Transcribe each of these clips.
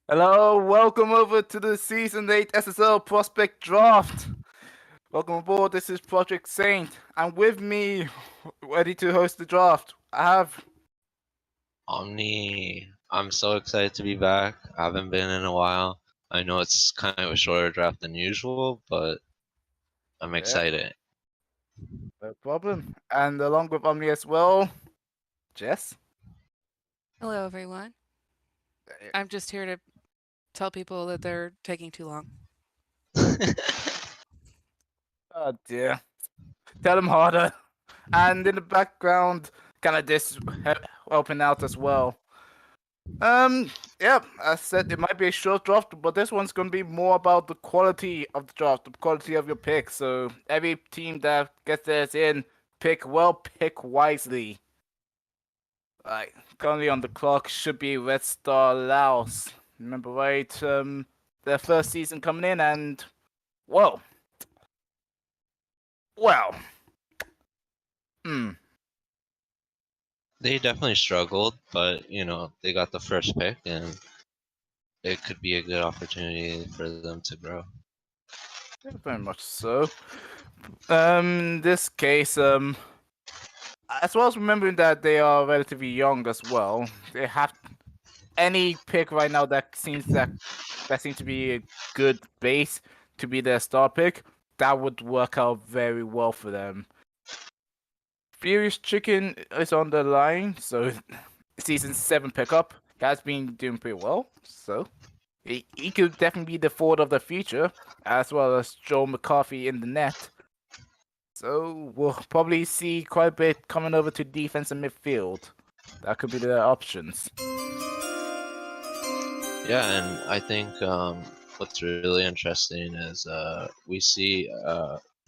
Hello, welcome over to the Season 8 SSL Prospect Draft. Welcome aboard, this is Project Saint. And with me, ready to host the draft, I have... Omni, I'm so excited to be back. I haven't been in a while. I know it's kind of a shorter draft than usual, but I'm Yeah, excited. no problem. And along with Omni as well, Jess. Hello, everyone. I'm just here to tell people that they're taking too long. Oh dear. Tell them harder. And in the background, kind of this helping out as well. Yeah, I said it might be a short draft, but this one's going to be more about the quality of the draft, the quality of your pick. So every team that gets theirs in, pick well, pick wisely. Right, currently on the clock should be Red Star Laos. Remember right, their first season coming in and, whoa. Well, hmm. They definitely struggled, but they got the first pick, and it could be a good opportunity for them to grow. Yeah, very much so. In this case, as well as remembering that they are relatively young as well, they have any pick right now that seems to be a good base to be their star pick. That would work out very well for them. Furious Chicken is on the line, so season 7 pickup has been doing pretty well. So he could definitely be the forward of the future, as well as Joe McCarthy in the net. So we'll probably see quite a bit coming over to defense and midfield. That could be the options. Yeah, and I think what's really interesting is we see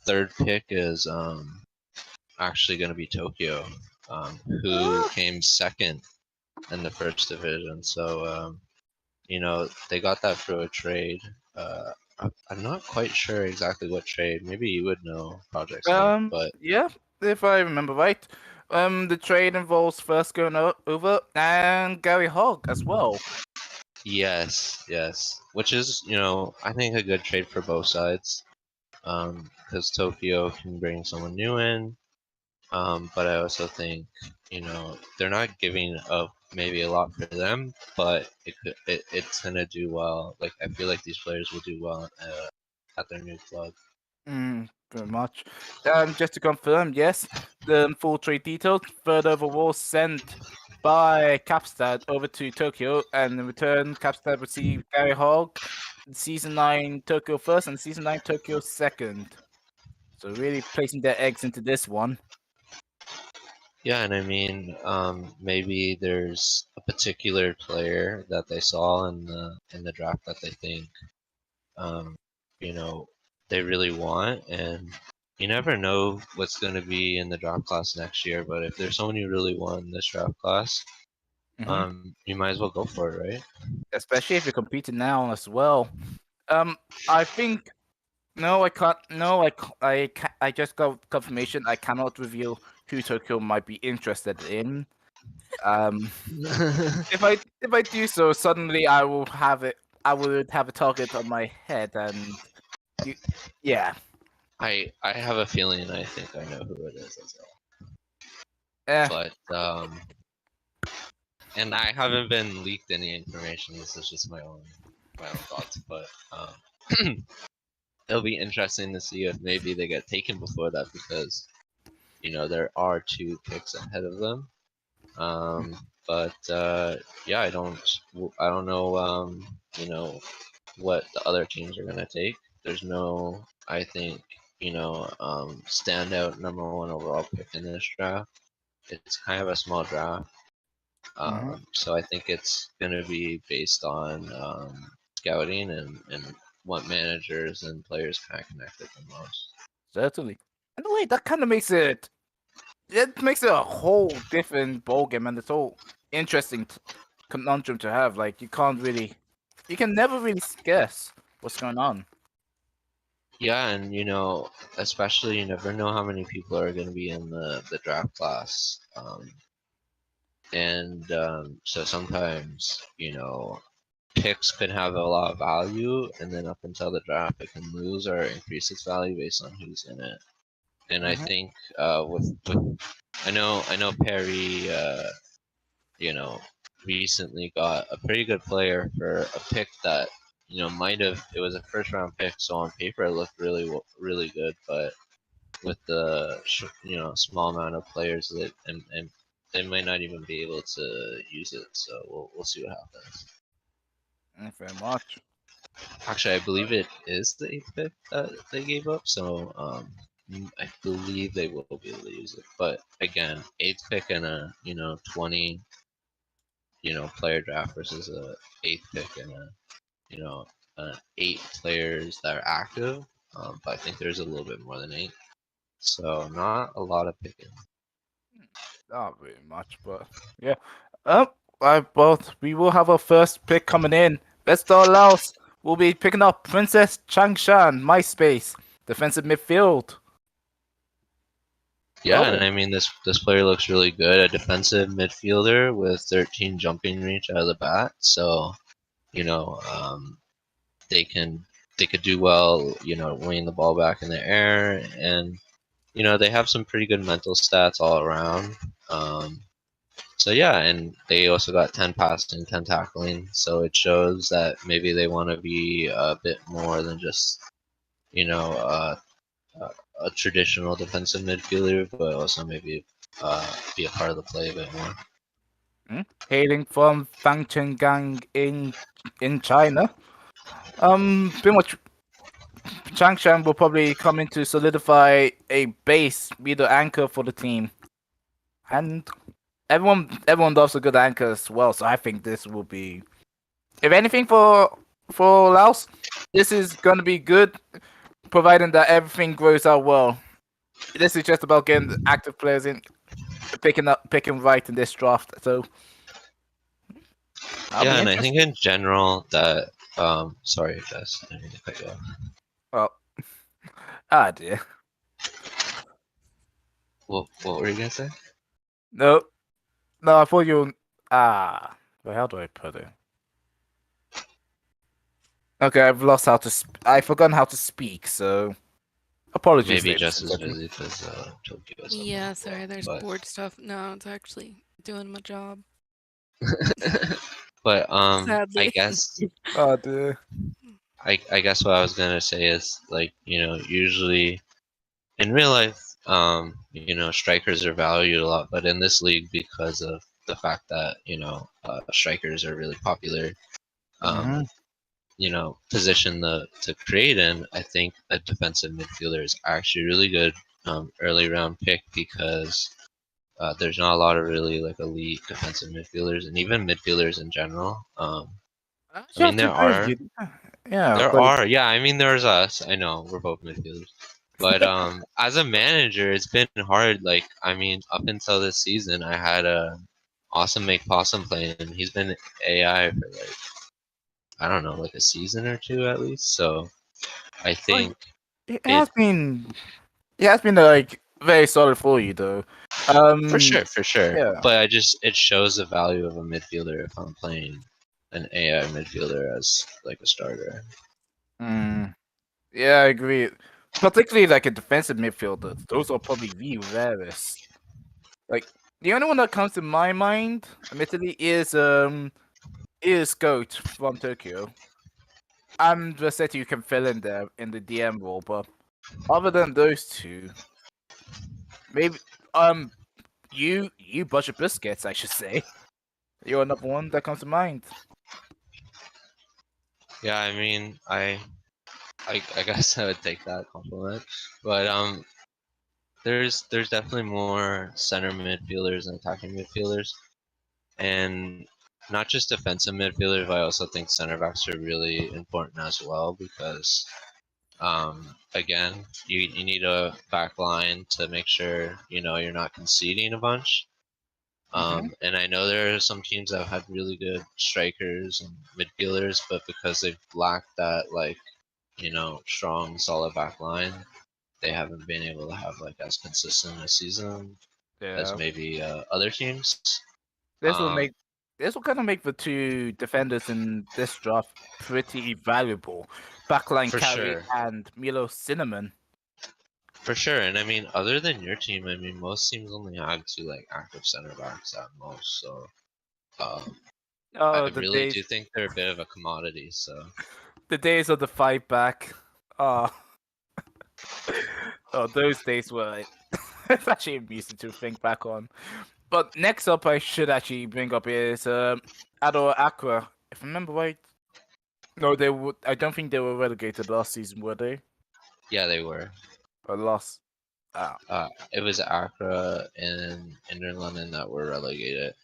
third pick is actually going to be Tokyo, who came second in the first division. So they got that through a trade. I'm not quite sure exactly what trade. Maybe you would know, Project Saint, but Yeah, if I remember right. The trade involves first going over and Gary Hogg as well. yes, which is I think a good trade for both sides, because Tokyo can bring someone new in, but I also think they're not giving up maybe a lot for them, but it's gonna do well. Like I feel like these players will do well at their new club. Very much. Just to confirm, yes, the full trade details, third overall sent by Capstad over to Tokyo, and in return, Capstad received Gary Hogg, Season 9 Tokyo first and Season 9 Tokyo second. So really placing their eggs into this one. Yeah, and I mean, maybe there's a particular player that they saw in the draft that they think, um, you know, they really want, and you never know what's going to be in the draft class next year. But if there's someone you really want in this draft class, Hmm. you might as well go for it, right? Especially if you're competing now as well. I think no, I can't. No, I just got confirmation. I cannot reveal who Tokyo might be interested in. Um, if I do so, suddenly I will have it. I would have a target on my head, and you, yeah, I have a feeling I think I know who it is as eh, well, but and I haven't been leaked any information. This is just my own thoughts, but it'll be interesting to see if maybe they get taken before that, because there are two picks ahead of them. But yeah, I don't know what the other teams are gonna take. There's no, I think, standout number one overall pick in this draft. It's kind of a small draft, mhm, so I think it's gonna be based on scouting and what managers and players kind of connected the most. certainly. And wait, that kind of makes it a whole different ballgame, and it's all interesting conundrum to have. Like you can never really guess what's going on. Yeah, and especially you never know how many people are going to be in the draft class, and so sometimes picks could have a lot of value, and then up until the draft, it can lose or increase its value based on who's in it. And I Mhm. think with I know Perry, you know, recently got a pretty good player for a pick that might have it was a first round pick, so on paper it looked really good, but with the small amount of players that and they might not even be able to use it. So we'll see what happens. Very much. Actually, I believe it is the eighth pick that they gave up. So I believe they will be able to use it. But again, eighth pick in a 20 player draft versus a eighth pick in a you know 8 players that are active. But I think there's a little bit more than 8. So not a lot of picking. Not very much, but yeah. We will have our first pick coming in. Best Star Laos will be picking up Princess Changshan, MySpace, defensive midfield. Yeah, and Oh, I mean this player looks really good. A defensive midfielder with 13 jumping reach out of the bat. So you know they can they could do well. Winning the ball back in the air, and they have some pretty good mental stats all around. So yeah, and they also got 10 passing, 10 tackling. So it shows that maybe they want to be a bit more than just you know uh, a traditional defensive midfielder, but also maybe be a part of the play a bit more. hailing from Fangchenggang in China. Pretty much Changshan will probably come in to solidify a base, be the anchor for the team. And everyone loves a good anchor as well, so I think this will be, if anything for Laos, this is gonna be good, providing that everything grows out well. This is just about getting the active players in, picking right in this draft. So I'll Yeah, be and I think interested. in general that sorry guys, I didn't mean to cut you off. Well, ah dear. What were you gonna say? No, no, I thought you. Ah, well, how do I put it? Okay, I've lost how to. I've forgotten how to speak. So apologies, Maybe ladies just and as gentlemen. busy because Tokyo is something Yeah, as well. sorry, there's But board stuff. No, it's actually doing my job. but I Sadly. guess Oh dear. I guess what I was gonna say is like usually in real life strikers are valued a lot, but in this league because of the fact that strikers are really popular um, Mm-hmm. position to create in. I think a defensive midfielder is actually really good early round pick because there's not a lot of really like elite defensive midfielders and even midfielders in general. I I actually mean have to agree with you. Yeah, there but are yeah I mean there's us. I know we're both midfielders. But as a manager, it's been hard. Like I mean, up until this season, I had a awesome make possum playing, and he's been AI for like I don't know, like a season or two at least. So I like, think it it has been like very solid for you though. for sure. Yeah. But it shows the value of a midfielder if I'm playing an AI midfielder as like a starter. Mm, yeah, I agree. Particularly like a defensive midfielder, those are probably the rarest. Like the only one that comes to my mind, admittedly, is Goat from Tokyo. And the set you can fill in there in the DM role, but other than those two, maybe um you budget biscuits, I should say. You're another one that comes to mind. Yeah, I mean I guess I would take that compliment. But there's definitely more center midfielders and attacking midfielders, and not just defensive midfielders. But I also think center backs are really important as well because again you need a back line to make sure you're not conceding a bunch. Mm-hmm. And I know there are some teams that have had really good strikers and midfielders, but because they've lacked that like strong solid back line, they haven't been able to have like as consistent a season as Yeah. maybe other teams. This will Um, make this will kind of make the two defenders in this draft pretty valuable. Backline For carry sure. and Milo Cinnamon. For sure, and I mean, other than your team, I mean, most teams only have two like active center backs at most. So, um, Oh, I the really days, do think they're a bit of a commodity. So, the days of the five back. Oh, oh, those days were. It's actually amusing to think back on. But next up, I should actually bring up is Ador Aqua. If I remember right, no, they would. I don't think they were relegated last season, were they? yeah, they were. Or lost. Ah, It was Accra and Inter London that were relegated.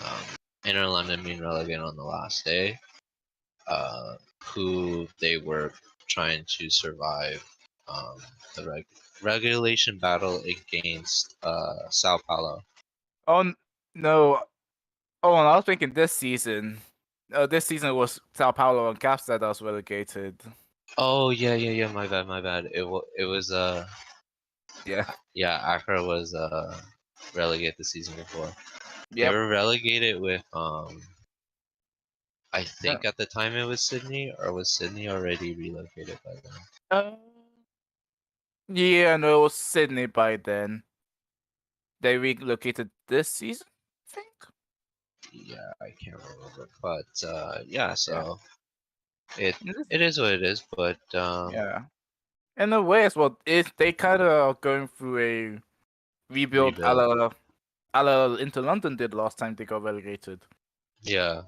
Um, Inter London being relegated on the last day. Who they were trying to survive the regulation battle against Sao Paulo. oh no. Oh, and I was thinking this season. This season it was Sao Paulo and Capstad that was relegated. Oh yeah. My bad. It was Yeah. yeah, Accra was relegated the season before. They Yep. were relegated with I Yeah. think at the time it was Sydney, or was Sydney already relocated by then? Uh, yeah, no, it was Sydney by then. They relocated this season, I think. Yeah, I can't remember, but yeah. Yeah. So it This- it is what it is, but Yeah. In a way as well, they kind of are going through a rebuild rebuild. a la Inter London did last time they got relegated. Yeah,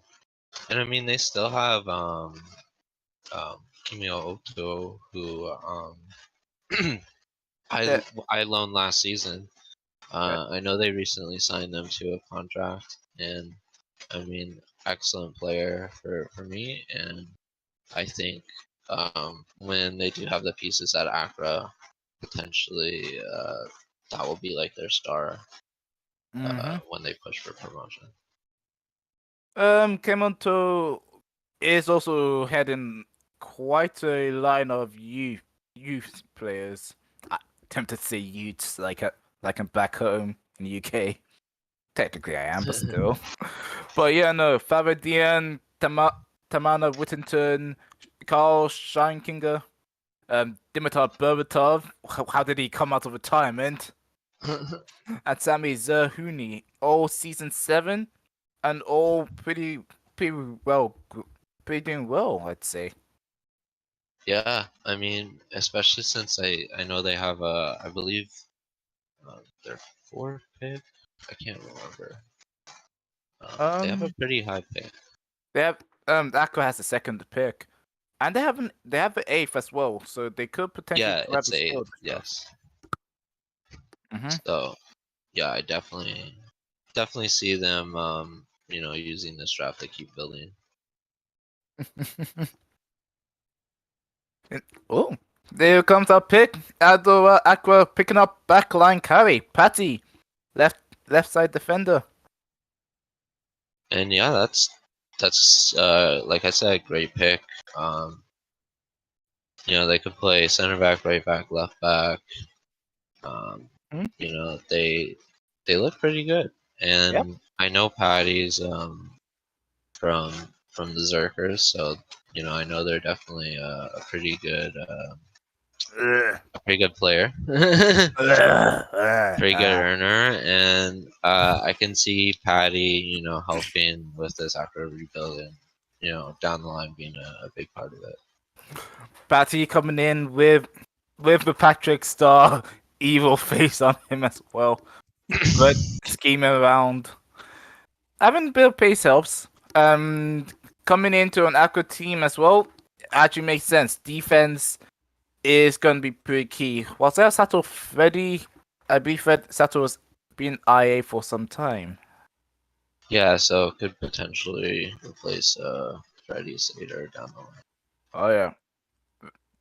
and I mean they still have Kimio Oto, who Yeah. I loaned last season. Yeah. I know they recently signed them to a contract, and I mean excellent player for me, and I think when they do have the pieces at Accra, potentially that will be like their star Mm-hmm. when they push for promotion. Kemonto is also heading quite a line of youth players. I tempted to say youths like I'm back home in the UK. Technically, I am, but still. But yeah, no, Favadian, Tamana Whittington, Carl Scheinkinger, Dimitar Berbatov. How did he come out of retirement? And Sami Zerhuni, all season 7, and all pretty well, pretty doing well, I'd say. Yeah, I mean, especially since I know they have I believe their fourth pick. I can't remember. They have a Um, pretty high pick. they have Aqua has the second pick, and they have the eighth as well, so they could potentially Yeah, grab it's a steal eighth. this draft. Yes. Mm-hmm. So yeah, I definitely see them using this draft to keep building. Oh, there comes our pick. Aqua picking up backline carry. Patty, left left side defender. And yeah, that's like I said, great pick. Um, they could play center back, right back, left back. Um, Hmm? they look pretty good, Yep. and I know Patty's from the Zerkers, so I know they're definitely a Ugh. pretty good player, pretty good Ah. earner, and I can see Patty, helping with this after rebuilding, down the line being a big part of it. Patty coming in with the Patrick Star evil face on him as well, but scheming around. Having a bit of pace helps. Coming into an Aqua team as well actually makes sense. Defense is going to be pretty key. Was there Sato Freddy? I believe Sato has been IA for some time. Yeah, so could potentially replace Freddy Sater down the line. Oh yeah,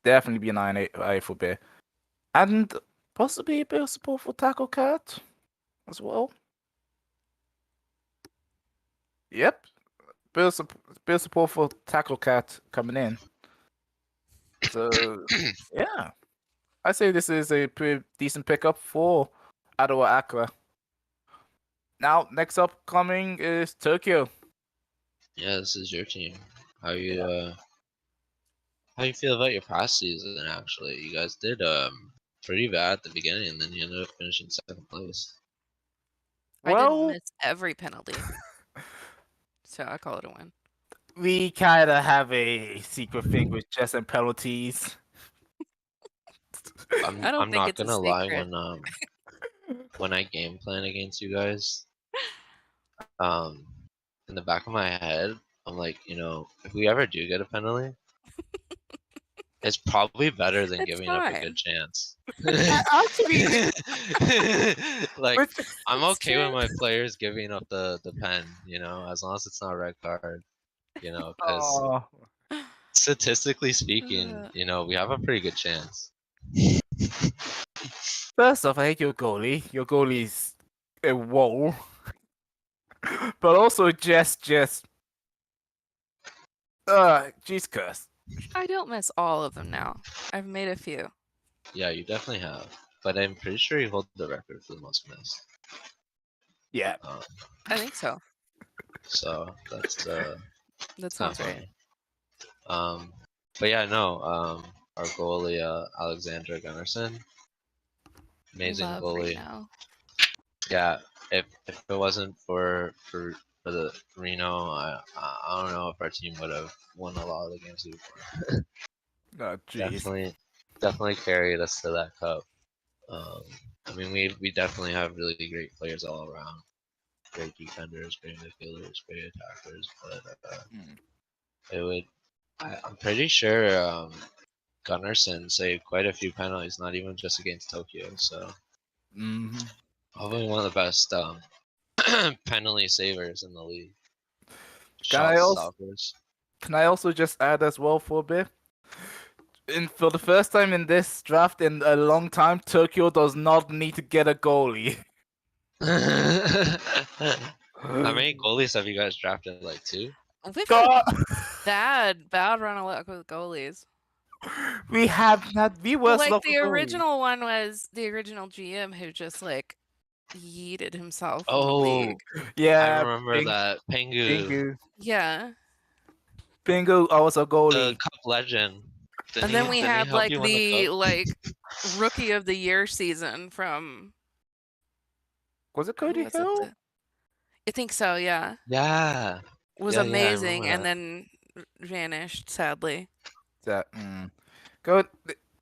definitely be an IA for Bear. And possibly a bit of support for Tackle Cat as well. Yep, bit of support for Tackle Cat coming in. So yeah, I say this is a pretty decent pickup for Adawa Aqua. Now, next upcoming is Tokyo. Yeah, this is your team. How you feel about your past season? Actually, you guys did pretty bad at the beginning, and then you ended up finishing second place. I didn't Well, miss every penalty, so I call it a win. we kind of have a secret thing with chess and penalties. I don't I'm think not it's a gonna lie, secret. when I game plan against you guys, um, in the back of my head, I'm like, if we ever do get a penalty, it's probably better than It's giving up a good fine. chance. Actually, Like, which, I'm It's okay with true. my players giving up the pen, as long as it's not a red card, because oh, statistically speaking, Uh, we have a pretty good chance. first off, I hate your goalie. Your goalie's a wall. But also just, jeez curse. Uh, I don't miss all of them now. I've made a few. Yeah, you definitely have, but I'm pretty sure you hold the record for the most missed. Yeah. Um, I think so. so that's That it's kind sounds of right. funny. But yeah, no, our goalie Alexandra Gunnarsson, amazing Love goalie. Reno. Yeah, if it wasn't for the Reno, I don't know if our team would have won a lot of the games before. Oh, jeez. Definitely carried us to that cup. Um, I mean, we definitely have really great players all around. Great defenders, great midfielders, great attackers, but Hmm. it would. I'm pretty sure Gunnarsson saved quite a few penalties, not even just against Tokyo. So Mm-hmm. probably one of the best penalty savers in the league. Can I Shot also stoppers. can I also just add as well for a bit? For the first time in this draft in a long time, Tokyo does not need to get a goalie. How many goalies have you guys drafted? Like two? We've God, had bad run of luck with goalies. we have had the Well, worst like luck the with goalies. original one was the original GM who just like yeeted himself from the Oh, league. I Yeah, remember that. Pengu, Bingo, Yeah. Bingo, also the goalie. cup legend. And then we Didn't he had help like you win the the cup? rookie of the year season from Was it who Cody was it? Hill? I think so, yeah. Yeah. Was Yeah, I amazing remember and that. then vanished sadly. That go.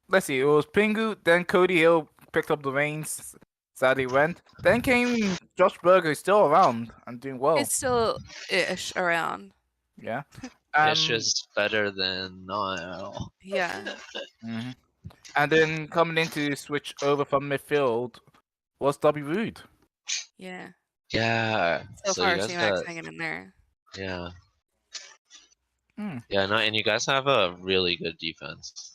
Let's see. It was Pingu, then Cody Hill picked up the reins. Sadly went. Then came Josh Berger, who's still around and doing well. It's still ish around. Yeah. It's just better than not at all. Yeah. Mhm. And then coming in to switch over from midfield was W Rude. Yeah. Yeah. So So you far guys C-Max got hanging in there. yeah. Hmm. Yeah, no, and you guys have a really good defense.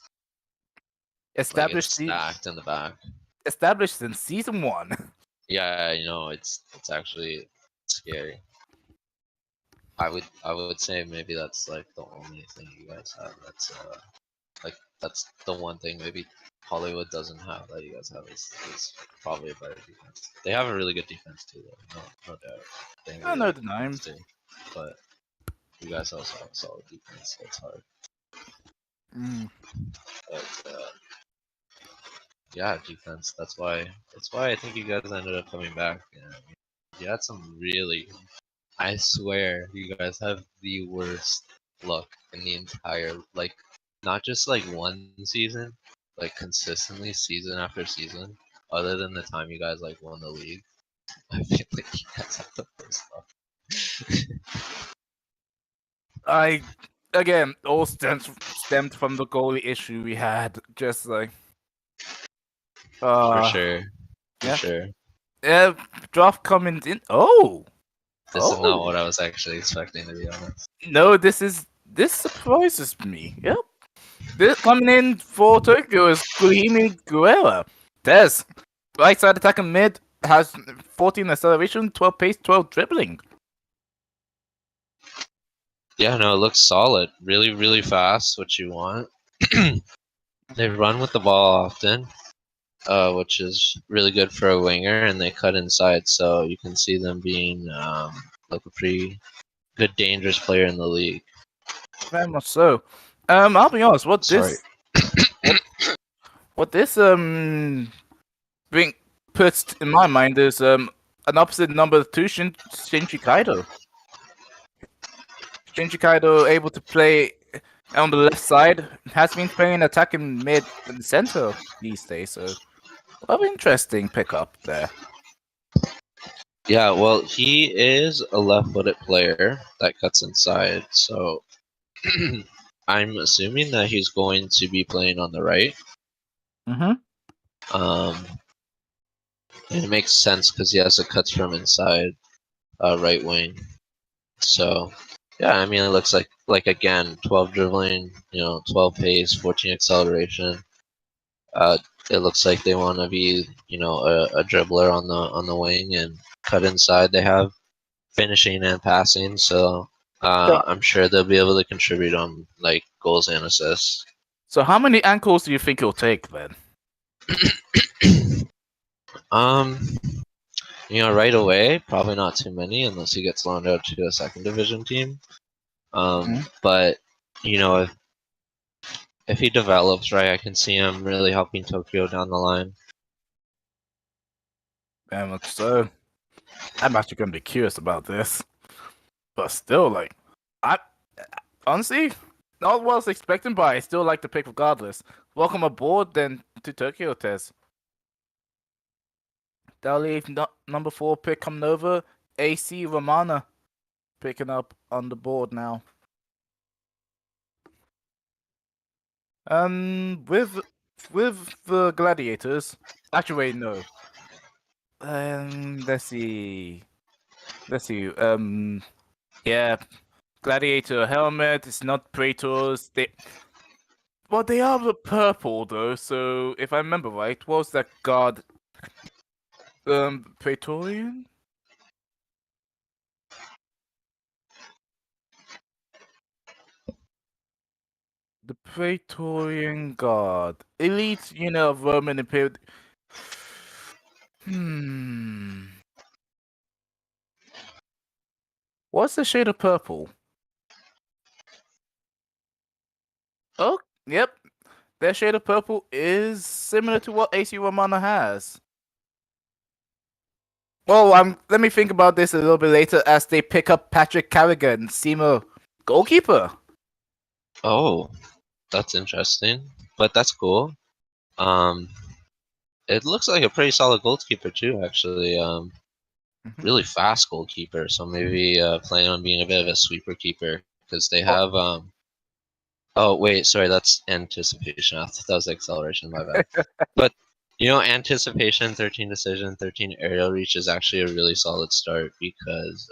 Like it's stacked in the back. Established in season 1. Yeah, it's actually scary. I would say maybe that's like the only thing you guys have that's the one thing maybe Hollywood doesn't have that you guys have is probably a better defense. They have a really good defense too though, no doubt. They have a I really know good the name. defense too. But you guys also have a solid defense, so it's hard. Mm. But yeah, defense. That's why I think you guys ended up coming back. Yeah, you had some really. I swear, you guys have the worst luck in the entire not just like one season, like consistently season after season. Other than the time you guys like won the league, I feel like you guys have the worst luck. I again all stemmed from the goalie issue we had. Just like For uh sure, for yeah. sure. Draft coming in. Oh. This is not what I was actually expecting, to be honest. No, this surprises me. Yep. This coming in for Tokyo is Kuhimi Guerra. Des. Right side attacking mid has 14 acceleration, 12 pace, 12 dribbling. Yeah, no, it looks solid. Really, really fast. What you want. They run with the ball often. which is really good for a winger, and they cut inside, so you can see them being like a pretty good, dangerous player in the league. Very much so. I'll be honest. Sorry. What this bring puts in my mind is an opposite number two Shinji Kaido. Shinji Kaido able to play on the left side, has been playing attacking mid and center these days. So, well, interesting pickup there. Yeah, well, he is a left-footed player that cuts inside, so I'm assuming that he's going to be playing on the right. Mm-hmm. And it makes sense because he has a cuts from inside, right wing. So, yeah, I mean, it looks like again, 12 dribbling, 12 pace, 14 acceleration. It looks like they want to be, a dribbler on the wing and cut inside. They have finishing and passing, so I'm sure they'll be able to contribute on like goals and assists. So, how many ankles do you think he'll take then? um, right away, probably not too many unless he gets loaned out to a second division team. But if he develops right, I can see him really helping Tokyo down the line. Very much so. I'm actually gonna be curious about this, but still, like, I honestly not what I was expecting, but I still like the pick regardless. Welcome aboard, then to Tokyo Test. That'll leave number 4 pick coming over, AC Romana, picking up on the board now. With the Gladiators, actually wait, no. Let's see. Yeah, Gladiator helmet. It's not Praetors. They are the purple though. So if I remember right, what was that guard? Praetorian. The Praetorian Guard. Elite unit of Roman Imperial. What's the shade of purple? Oh, yep. Their shade of purple is similar to what AC Romana has. Well, let me think about this a little bit later as they pick up Patrick Carrigan, SEMO goalkeeper. Oh, that's interesting, but that's cool. It looks like a pretty solid goalkeeper too, actually. Really fast goalkeeper, so maybe planning on being a bit of a sweeper keeper because they have. Oh wait, sorry, that's anticipation. I thought that was acceleration. My bad. But anticipation, 13 decision, 13 aerial reach is actually a really solid start because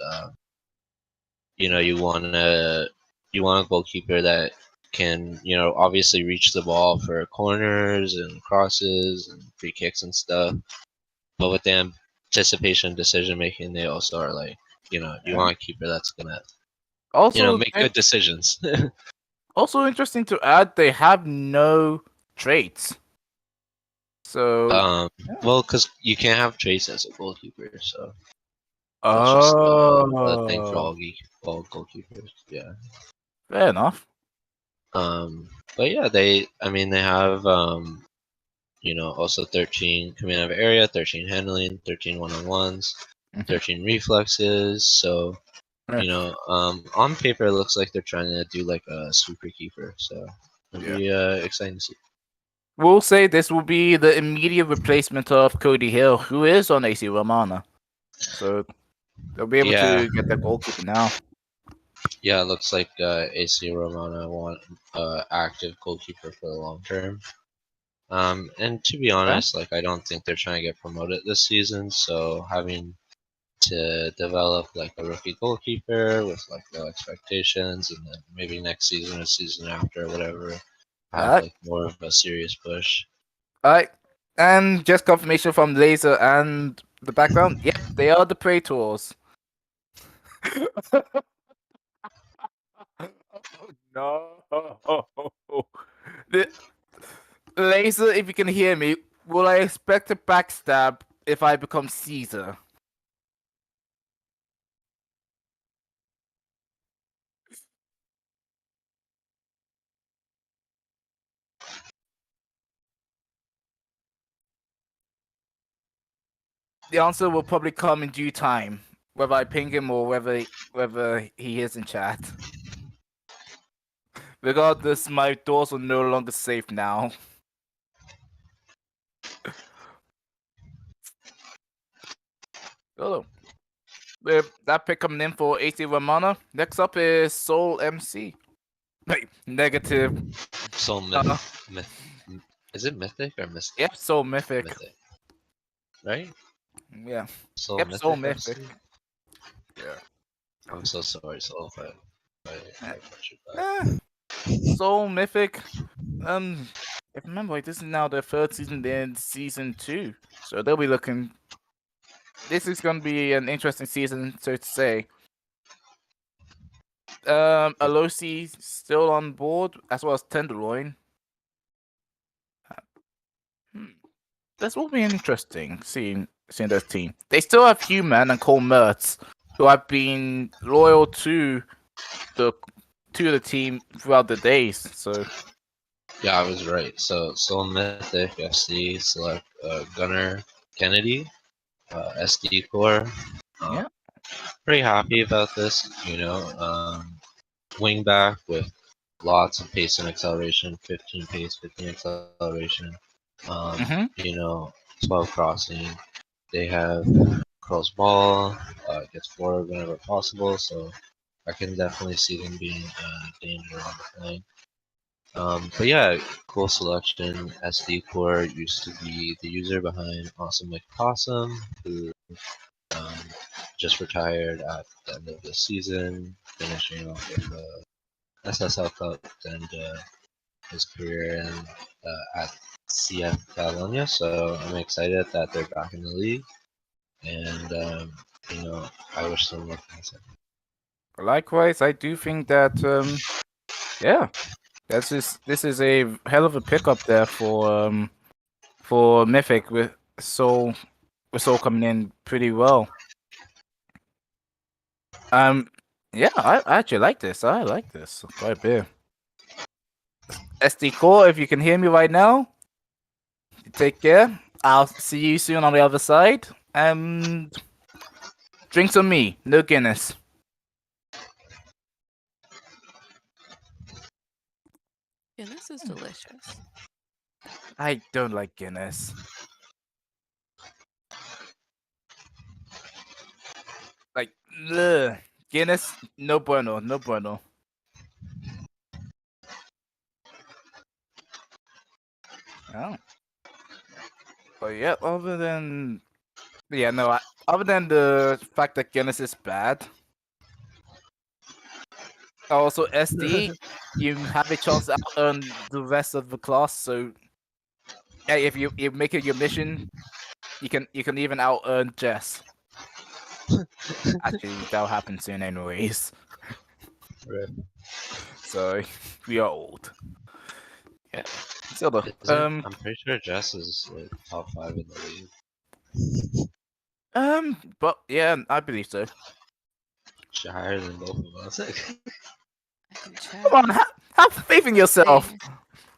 you want a goalkeeper that can obviously reach the ball for corners and crosses and free kicks and stuff. But with the anticipation decision making, they also are like you want a keeper that's gonna Also, make good decisions. Also interesting to add, they have no traits. So well, because you can't have traits as a goalkeeper, so that's just a thing for all goalkeepers. Yeah. Fair enough. But yeah, they have also 13 command of area, 13 handling, 13 one-on-ones, 13 reflexes. So on paper it looks like they're trying to do like a sweeper keeper. So it'll be exciting to see. We'll say this will be the immediate replacement of Cody Hill, who is on AC Romana. So they'll be able to get that goalkeeper now. Yeah, it looks like AC Romana want active goalkeeper for the long term. And to be honest, like I don't think they're trying to get promoted this season, so having to develop like a rookie goalkeeper with like low expectations, and then maybe next season or season after, whatever, have like more of a serious push. Alright, and just confirmation from Laser and the background. Yep, they are the Praetors. Oh no! Laser, if you can hear me, Will I expect a backstab if I become Caesar? The answer will probably come in due time, whether I ping him or whether he is in chat. Regardless, my doors are no longer safe now. Hello. That pick coming in for 80 Ramana. Next up is Soul MC. Wait, negative. Soul is it mythic or mystic? Yep, Soul Mythic. Mythic. Right? Yeah. Soul Yep, mythic. Soul Mythic. FC? Yeah. I'm so sorry, Soul. If I put you back. Soul Mythic. If I remember, this is now their third season in season 2. So they'll be looking. This is going to be an interesting season, so to say. Alosi still on board, as well as Tenderloin. This will be interesting seeing their team. They still have Human and Cole Mertz, who have been loyal to the team throughout the days. So Yeah, I was right. So Soul Mythic FC select Gunner Kennedy, SD core. yeah. Pretty happy about this. Wing back with lots of pace and acceleration, 15 pace, 15 acceleration. Mhm. 12 crossing. They have cross ball, gets forward whenever possible, so I can definitely see them being danger on the flank. But yeah, cool selection. SD Core used to be the user behind Awesome McPossum, who um, just retired at the end of the season, finishing off with the SSL Cup and his career at CF Catalonia. So I'm excited that they're back in the league, and I wish them luck. Likewise, I do think that yeah, this is a hell of a pickup there for Mythic with Soul coming in pretty well. Yeah, I actually like this. I like this quite a bit. SD Core, if you can hear me right now, take care. I'll see you soon on the other side. And drinks on me, no Guinness. Guinness is delicious. I don't like Guinness. Like, ugh. Guinness, no bueno, no bueno. Oh. But yeah, other than other than the fact that Guinness is bad, also SD, you have a chance to earn the rest of the class. So yeah, if you make it your mission, you can even out earn Jess. Actually, that'll happen soon, anyways. Right. So we are old. Yeah. Zelda. I'm pretty sure Jess is like top 5 in the league. But yeah, I believe so. She's higher than both of us. I can check. Come on, have faith in yourself. See.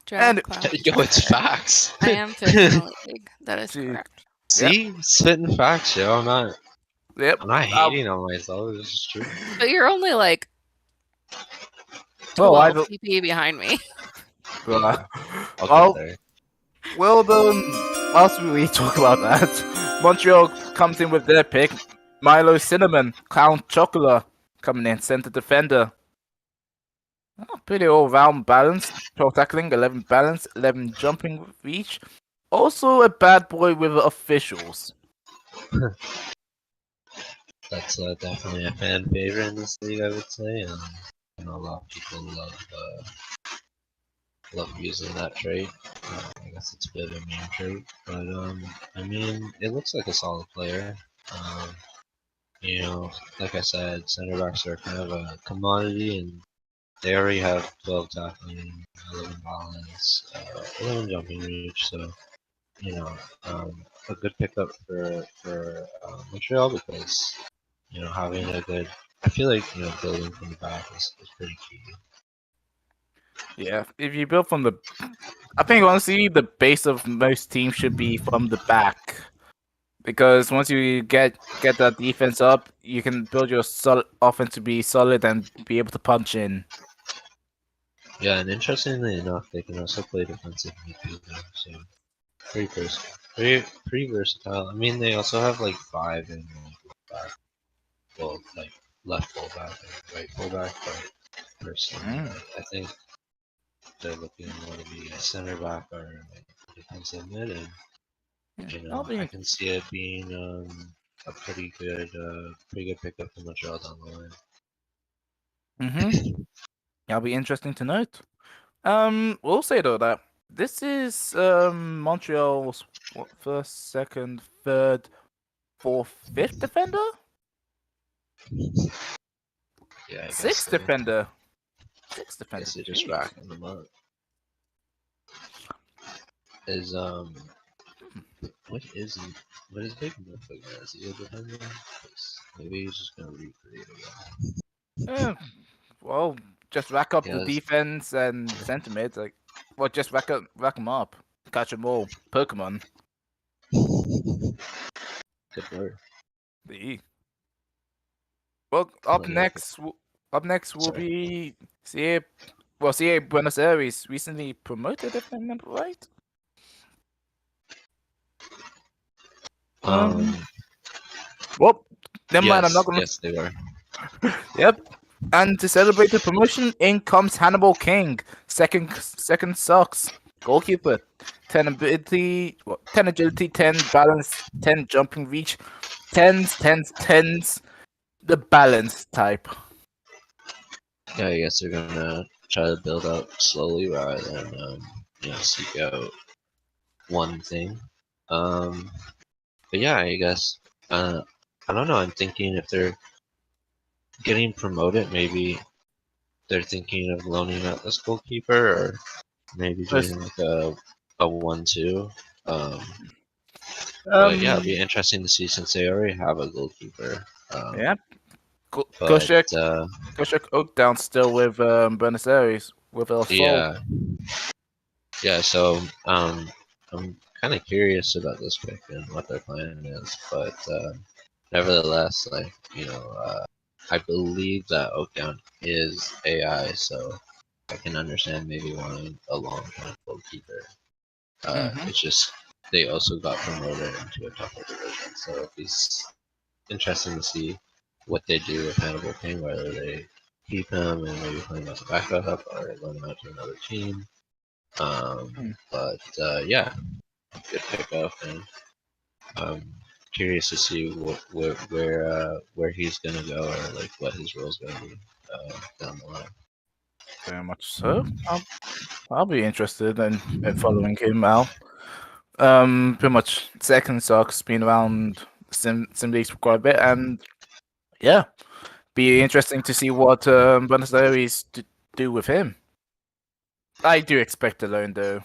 Draft And class. Yo, it's facts. I am fifth in the league. That is Gee. correct. See, spitting facts, yo. I'm not Yep. hating on myself. It's just true. But you're only like Well, 12 I don't. PP behind me. Well, I'll get there. well, then, whilst we talk about that, Montreal comes in with their pick. Milo Cinnamon, Count Chocola coming in, center defender. Oh, pretty all-round balance. 12 tackling, 11 balance, 11 jumping with each. Also a bad boy with officials. That's definitely a fan favorite in this league, I would say. A lot of people love using that trait. I guess it's a bit of a meme trait, but I mean, it looks like a solid player. Um, like I said, center backs are kind of a commodity, and they already have 12 tackling, 11 balance, 11 jumping reach. So you know, a good pickup for Montreal because having a good. I feel like building from the back is pretty key. Yeah, if you build from the, I think honestly the base of most teams should be from the back, because once you get that defense up, you can build your offense to be solid and be able to punch in. Yeah, and interestingly enough, they can also play defensive midfielder, so pretty versatile. I mean, they also have like five in back, well, like left fullback and right fullback, but personally, Mm. I think they're looking more to be a center back or like defensive mid, and Yeah, I'll I be. can see it being a pretty good pickup for Montreal down the line. That'll be interesting to note. We'll say though that this is Montreal's what, first, second, third, fourth, fifth defender, Yeah, I guess sixth they defender, sixth defender. guess they just Jeez. racking them up. Is what is Big Mouth again? Is he a defender? 'Cause maybe he's just gonna recreate again. Eh, well, just rack up He the has defense and center mid, like, well, just rack them up, catch them all. Pokemon. good word. The well, Plenty of up next will sorry. be CA. Well, CA Buenos Aires recently promoted, if I remember right. Um. Well, never mind. I'm not Yes. gonna. Yes, they were. Yep. And to celebrate the promotion, in comes Hannibal King, second socks, goalkeeper, 10 ability, 10 agility, 10 balance, 10 jumping reach, tens, the balance type. Yeah, I guess they're gonna try to build up slowly rather than seek out one thing. Um. But yeah, I guess. I don't know. I'm thinking if they're getting promoted, maybe they're thinking of loaning out this goalkeeper or maybe First, doing like a 1-2. Um, but yeah, it'll um, be interesting to see since they already have a goalkeeper. yeah, But Koshek Oak down still with Buenos Aires with El Sol. yeah, yeah. So I'm kind of curious about this pick and what their plan is. But nevertheless, like I believe that Oakdown is AI, so I can understand maybe wanting a long-term goalkeeper. Mm-hmm. It's just they also got promoted into a tougher division, so it'll be interesting to see what they do with Hannibal King, whether they keep him and maybe play him as a backup or loan him out to another team. But yeah, good pickup, and I'm curious to see where he's gonna go or like what his role's gonna be down the line. Very much so. I'll be interested in following him out. Pretty much second socks been around Sim Leagues for quite a bit, and yeah, be interesting to see what Buenos Aires do with him. I do expect a loan though.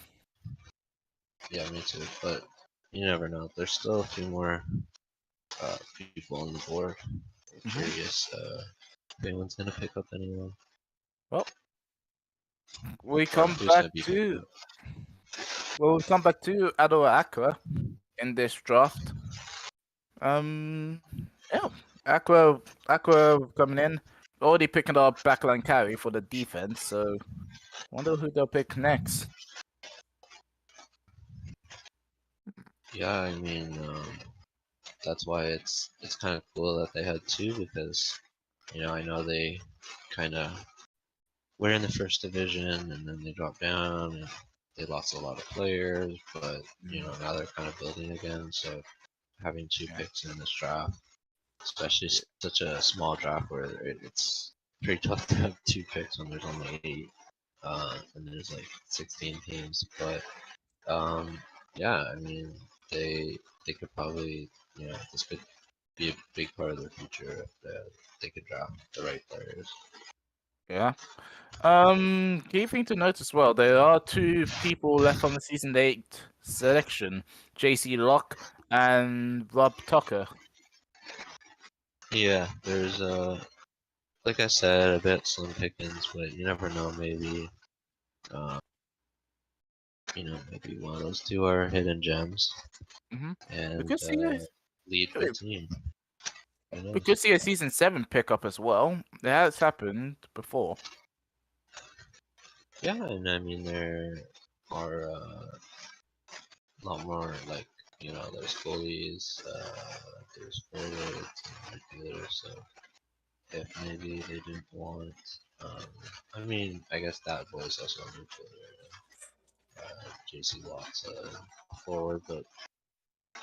Yeah, me too. But you never know. There's still a few more people on the board. I'm Mhm. curious if anyone's gonna pick up anyone. Well, we Or come who's back gonna be picked to up. Ado Aqua in this draft. Yeah, Aqua coming in, already picking up backline carry for the defense. So, wonder who they'll pick next. Yeah, I mean, that's why it's kind of cool that they had two because I know they kind of were in the first division and then they dropped down and they lost a lot of players, but now they're kind of building again. So having two Yeah. picks in this draft, especially such a small draft where it's pretty tough to have two picks when there's only eight, and there's like 16 teams. But yeah, I mean they could probably this could be a big part of their future if they could draft the right players. Yeah. Key thing to note as well, there are two people left from the season 8 selection, JC Locke and Rob Tucker. Yeah, there's like I said, a bit slim pickings, but you never know. Maybe, uh, maybe one of those two are hidden gems Mm-hmm. and Because he is, lead the team. Who we knows? could see a season 7 pickup as well. That has happened before. Yeah, and I mean there are a lot more like there's goalies, there's forwards and midfielders. So if maybe they didn't want, um, I mean I guess that boy's also a midfielder. JC Watt's forward, but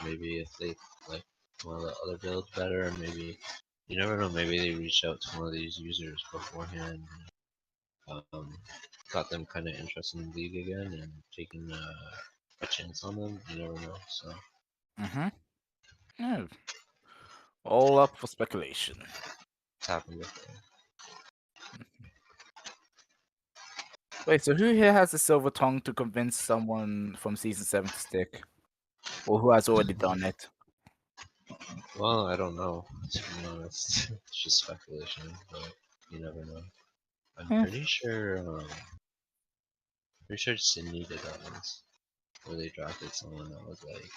maybe if they like one of the other builds better, or maybe you never know. Maybe they reached out to one of these users beforehand, um, got them kind of interested in the league again, and taking a chance on them. You never know. So Mm-hmm. Yeah. All up for speculation. it's happened before. Wait, so who here has the silver tongue to convince someone from season 7 to stick? Or who has already done it? Well, I don't know. To be honest, it's just speculation, but you never know. I'm Yeah. pretty sure Sydney did that once, where they drafted someone that was like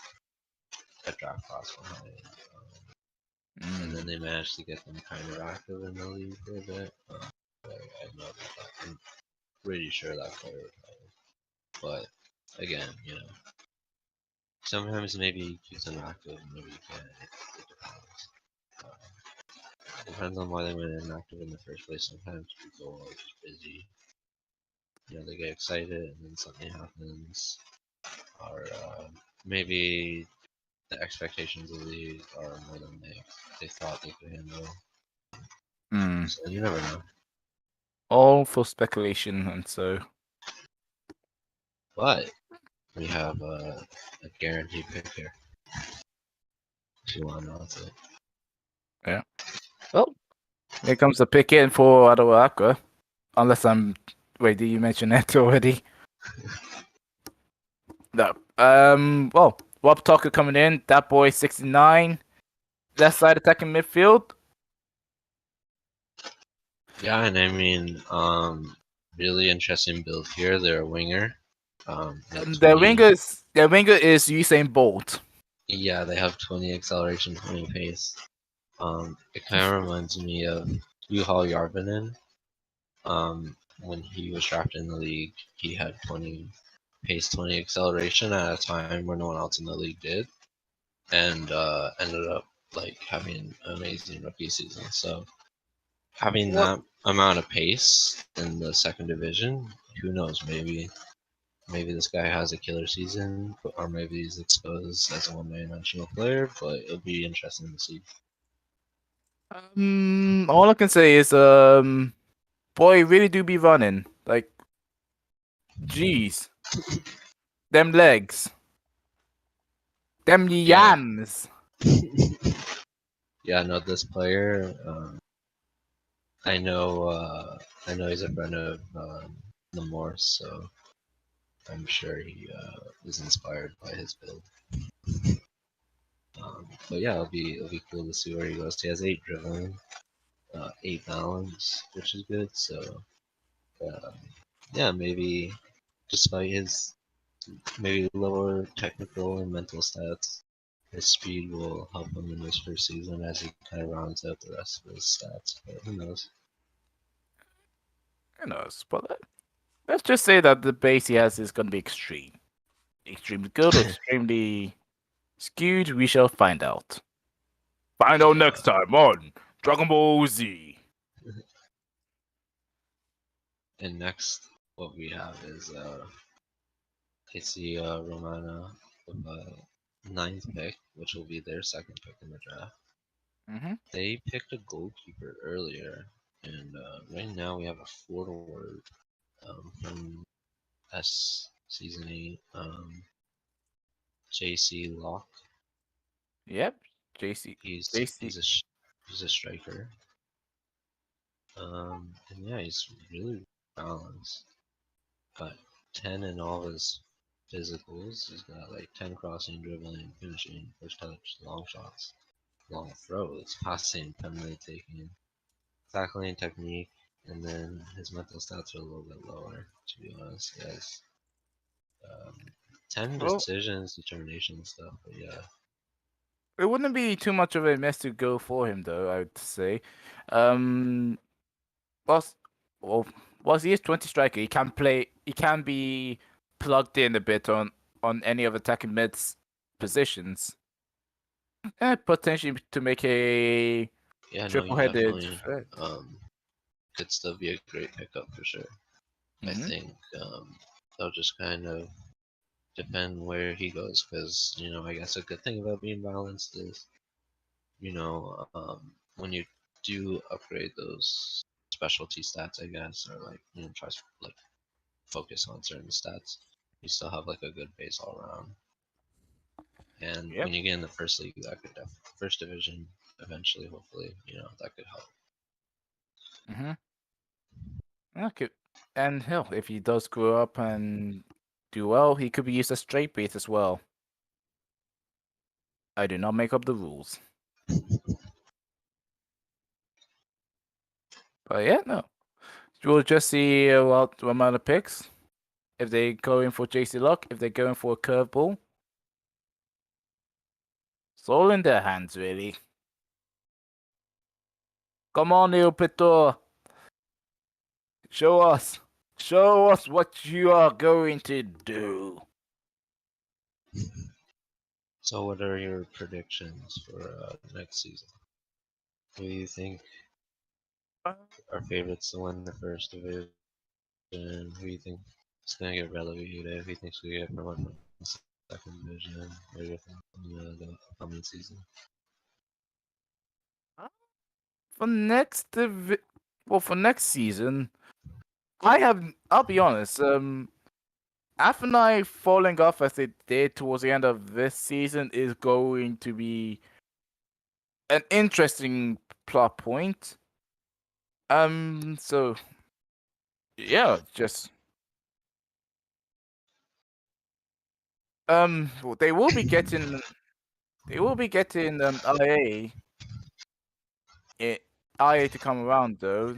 a draft class behind. And then Mm. they managed to get them kind of active in the league for a bit. I know that. I'm pretty sure that player retired. But again, sometimes maybe you keep them active, maybe you can't. It depends. Depends on why they went inactive in the first place. Sometimes people are just busy. They get excited and then something happens, or maybe the expectations of the league are more than they thought they could handle. Mm. So you never know. All for speculation, and so. But we have a guaranteed pick here. If you want to announce it. Yeah. Well, here comes the pick in for Adawaka. Unless I'm. Wait, did you mention that already? No. Well, Rob Tucker coming in. That boy 69. Left side attacking midfield. Yeah, and I mean, really interesting build here. They're a winger. At Their 20, winger is Usain Bolt. yeah, they have 20 acceleration, 20 pace. It kind of reminds me of Juhal Yarvinen. When he was drafted in the league, he had 20 pace, 20 acceleration at a time where no one else in the league did, and ended up like having an amazing rookie season. So having What? that amount of pace in the second division, who knows? Maybe this guy has a killer season, or maybe he's exposed as a one-dimensional player. But it'll be interesting to see. All I can say is, boy, really do be running. Like, jeez, them legs, them Yeah, yams. yeah. No, this player. I know. I know he's a friend of the Morse, so I'm sure he was inspired by his build. But yeah, it'll be cool to see where he goes. He has 8 dribbling, 8 balance, which is good. So uh, yeah, maybe despite his maybe lower technical and mental stats, his speed will help him in his first season as he kind of rounds out the rest of his stats. But who knows? Who knows? But let's just say that the base he has is going to be extreme. Extremely good or extremely skewed, we shall find out. Find out Yeah. next time on Dragon Ball Z. And next, what we have is Casey Romana with a 9th pick, which will be their second pick in the draft. Mm-hmm. They picked a goalkeeper earlier, and right now we have a forward from S season 8, JC Locke. Yep. JC. He's JC. he's a striker. And yeah, he's really balanced. Got 10 in all his physicals. He's got like 10 crossing, dribbling, finishing, first touch, long shots, long throws, passing, penalty taking, tackling technique, and then his mental stats are a little bit lower, to be honest. He has um, 10 Well, decisions, determination and stuff, but yeah. it wouldn't be too much of a mess to go for him, though. I would say. Um, whilst, well, whilst he is 20 striker, he can play. He can be plugged in a bit on any of attacking mids positions, and potentially to make a Yeah, no, you triple-headed definitely threat. could still be a great pickup for sure. I Hmm. think they'll just kind of depend where he goes because I guess a good thing about being balanced is when you do upgrade those specialty stats, I guess, or like try to like focus on certain stats, you still have like a good base all around. And Yep. when you get in the first league, that could first division eventually, hopefully, that could help. Hmm. Okay. And hell, if he does grow up and do well, he could be used as straight bait as well. I do not make up the rules. But yeah, no. We'll just see what amount of picks. If they go in for JC Luck, if they're going for a curveball. It's all in their hands, really. Come on, Neil Pitor. Show us. Show us what you are going to do. So, what are your predictions for next season? Who do you think are favorites to win the first division? Who do you think is going to get relegated? Who do you think is going to get promoted from the second division? What are your thoughts on the upcoming season? For for next season, I'll be honest, Athena falling off as it did towards the end of this season is going to be an interesting plot point. So yeah, just well, they will be getting IA IA to come around though,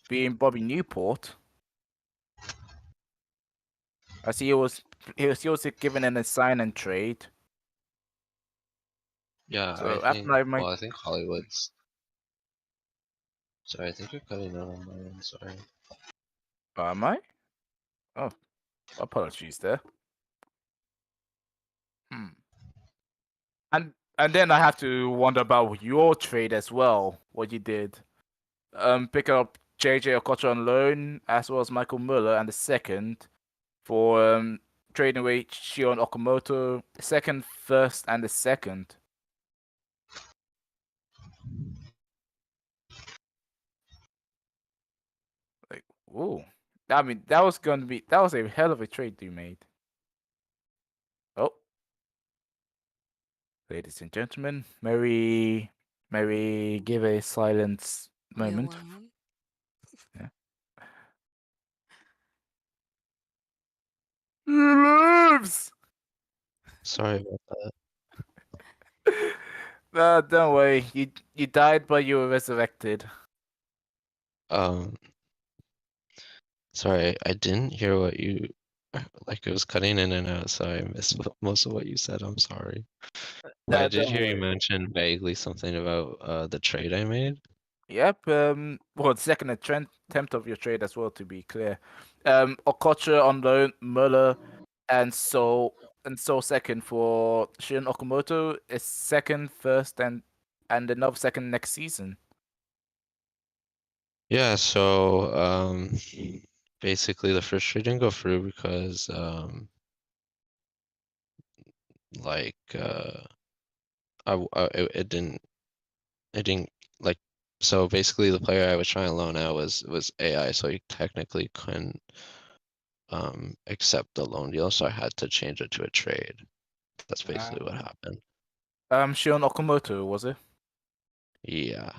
being Bobby Newport. I see he was also given an assign and trade. Yeah, So after I might I think Hollywood's. Sorry, I think you're cutting out on my end. Sorry. am I? Oh, apologies there. Hmm. And then I have to wonder about your trade as well. What you did. Pick up JJ Okocha on loan as well as Michael Muller and the second for trading away Shion Okamoto, second, first, and the second. Like, ooh. I mean, that was a hell of a trade you made. Oh, ladies and gentlemen, Mary, give a silence Me moment. alone. Yeah. He lives! Sorry about that. Don't worry. You died, but you were resurrected. Um, Sorry, I didn't hear what you like. It was cutting in and out, so I missed most of what you said. I'm sorry, but I did Don't hear you worry. mention vaguely something about the trade I made. Yep. Well, the second attempt of your trade as well, to be clear. Okocha on loan, Muller, and so second for Shin Okamoto is second, first, and another second next season. Yeah, so basically the first trade didn't go through because like it didn't like so basically the player I was trying to loan out was AI, so he technically couldn't accept the loan deal, so I had to change it to a trade. That's basically what happened. Shion Okamoto was it? Yeah.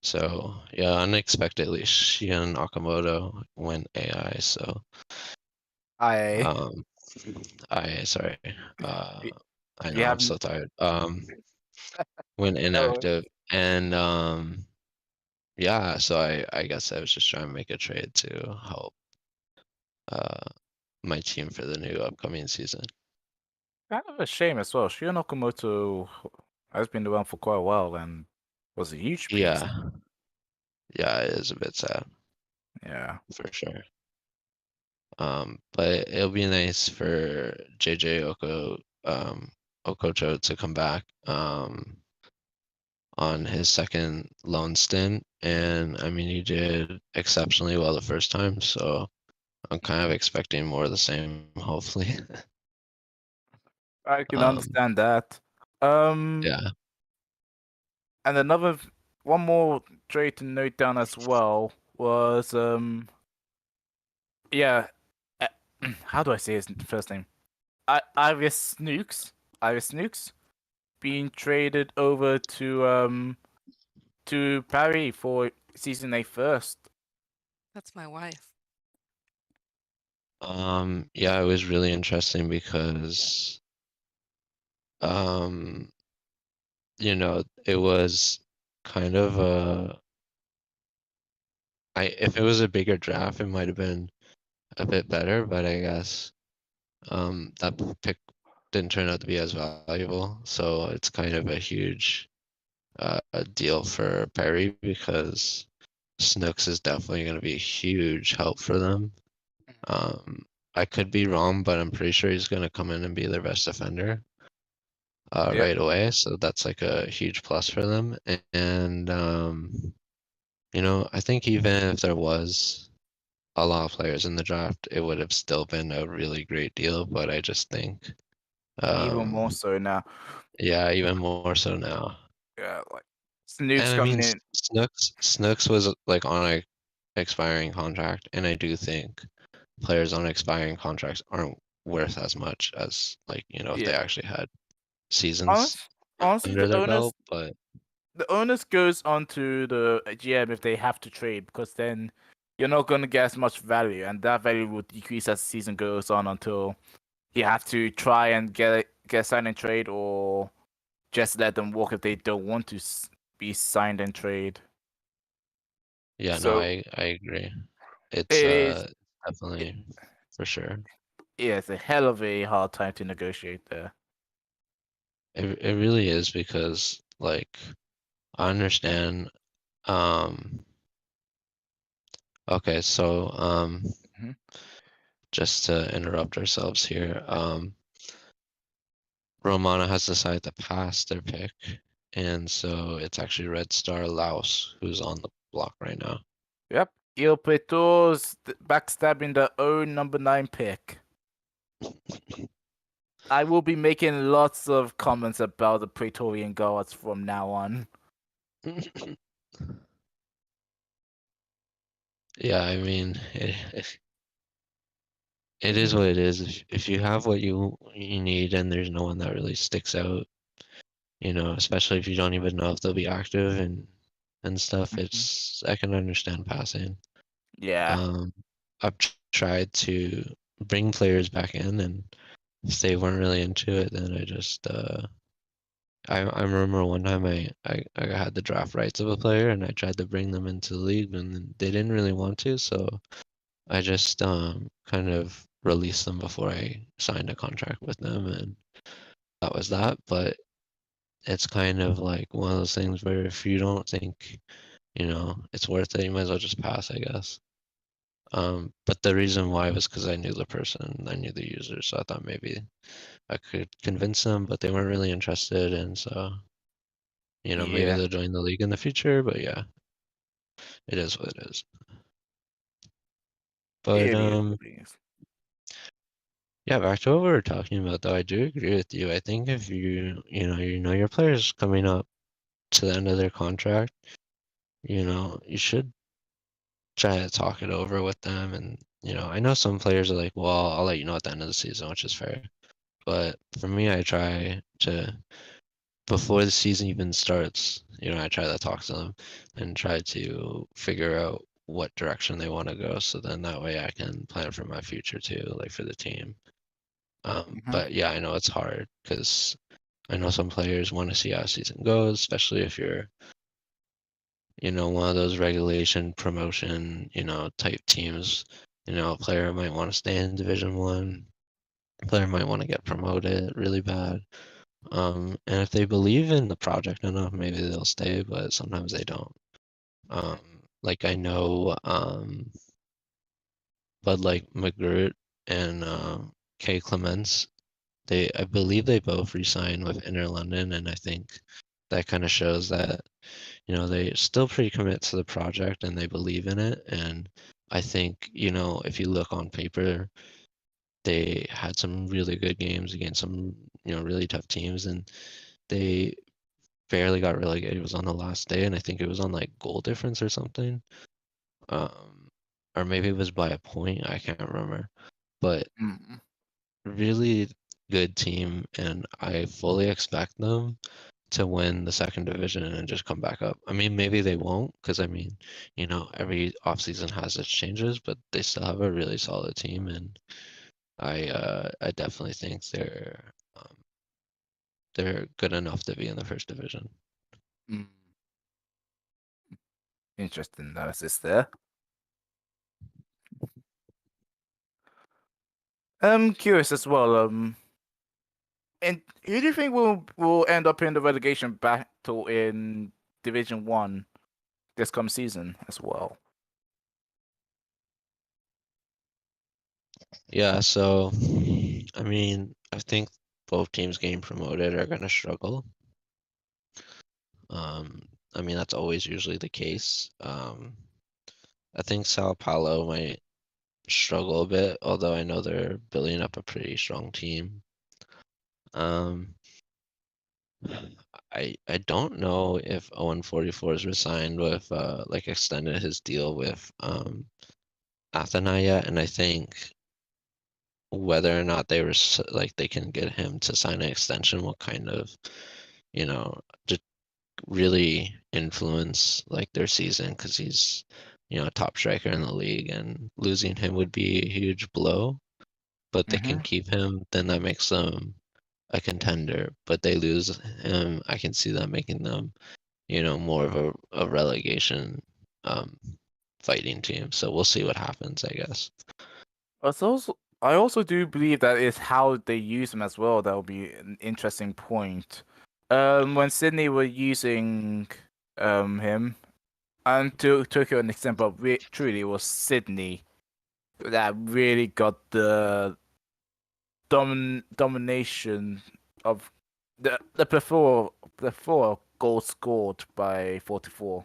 So yeah, unexpectedly, Shion Nakamoto went AI. So I um, I sorry, y- I know you I'm haven't. so tired. Went Oh, inactive, and yeah. So I guess I was just trying to make a trade to help uh my team for the new upcoming season. kind of a shame as well. Shio Nakamoto has been around for quite a while and was a huge piece. Yeah, yeah, it is a bit sad Yeah. for sure. But it'll be nice for JJ Okocho to come back on his second loan stint, and I mean he did exceptionally well the first time, so I'm kind of expecting more of the same, hopefully. I can Um, understand that. Um, yeah. and one more trait to note down as well was yeah, uh, how do I say his first name? Iris Snooks. Iris Snooks being traded over to Paris for season 8 first. That's my wife. Yeah, it was really interesting because um, it was kind of if it was a bigger draft, it might have been a bit better, but I guess that pick didn't turn out to be as valuable. So it's kind of a huge deal for Perry because Snooks is definitely going to be a huge help for them. Um, I could be wrong, but I'm pretty sure he's going to come in and be their best defender Yep. right away. So that's like a huge plus for them. And I think even if there was a lot of players in the draft, it would have still been a really great deal. But I just think, Even more um, so now. yeah, even more so now. Yeah, like And Snooks I mean, coming in. Snooks was like on a expiring contract, and I do think players on expiring contracts aren't worth as much as like if they Yeah. actually had seasons Honest, honestly, under their belt. But the onus goes on to the GM if they have to trade because then you're not going to get as much value, and that value will decrease as the season goes on until you have to try and get signed and trade, or just let them walk if they don't want to be signed and trade. yeah, no, So I agree. It's it is, it, definitely for sure. yeah, it's a hell of a hard time to negotiate there. It really is because like I understand. Um, okay, so Mhm. just to interrupt ourselves here, Romana has decided to pass their pick, and so it's actually Red Star Laos who's on the block right now. Yep, Il Preto's backstabbing their own number 9 pick. I will be making lots of comments about the Praetorian Guards from now on. Yeah, I mean, it is what it is. If you have what you need and there's no one that really sticks out, especially if you don't even know if they'll be active and stuff, Mhm. I can understand passing. Yeah, Um, I've tried to bring players back in, and if they weren't really into it, then I just I remember one time I had the draft rights of a player and I tried to bring them into the league and they didn't really want to, so I just kind of released them before I signed a contract with them, and that was that. But it's kind of like one of those things where if you don't think, it's worth it, you might as well just pass, I guess. But the reason why was because I knew the person, I knew the user, so I thought maybe I could convince them, but they weren't really interested, and so, maybe yeah, they'll join the league in the future, but yeah, it is what it is. But it is what it is. yeah, back to what we were talking about though, I do agree with you. I think if you know your player's coming up to the end of their contract, you should try to talk it over with them. And, I know some players are like, well, I'll let you know at the end of the season, which is fair. But for me, I try to before the season even starts, I try to talk to them and try to figure out what direction they want to go. So then that way I can plan for my future too, like for the team. But yeah, I know it's hard because I know some players want to see how the season goes, especially if you're, one of those regulation promotion, type teams. A player might want to stay in Division One. A player might want to get promoted really bad. And if they believe in the project enough, maybe they'll stay, but sometimes they don't. Like I know, Bud like McGirt and Kay Clements, I believe they both re-signed with Inner London, and I think that kind of shows that, they still pretty commit to the project and they believe in it. And I think, if you look on paper, they had some really good games against some, really tough teams, and they barely got relegated. It was on the last day, and I think it was on like goal difference or something. Or maybe it was by a point. I can't remember. But Mm. really good team, and I fully expect them to win the second division and just come back up. I mean, maybe they won't, because I mean, every offseason has its changes, but they still have a really solid team, and I definitely think they're good enough to be in the first division. Mm. Interesting analysis there. I'm curious as well. And who do you think will end up in the relegation battle in Division One this come season as well? Yeah, so I mean, I think both teams getting promoted are gonna struggle. I mean, that's always usually the case. I think Sao Paulo might struggle a bit, although I know they're building up a pretty strong team. Um, I don't know if Owen 44 is resigned with like extended his deal with Athena yet, and I think whether or not like they can get him to sign an extension will kind of, just really influence like their season, because he's, a top striker in the league, and losing him would be a huge blow. But they can keep him, then that makes them a contender. But they lose him, I can see that making them, more of a relegation um, fighting team. So we'll see what happens, I guess. I also do believe that is how they use him as well. That will be an interesting point. When Sydney were using him, and to Tokyo an example, truly it was Sydney that really got the domination of the before goals scored by 44.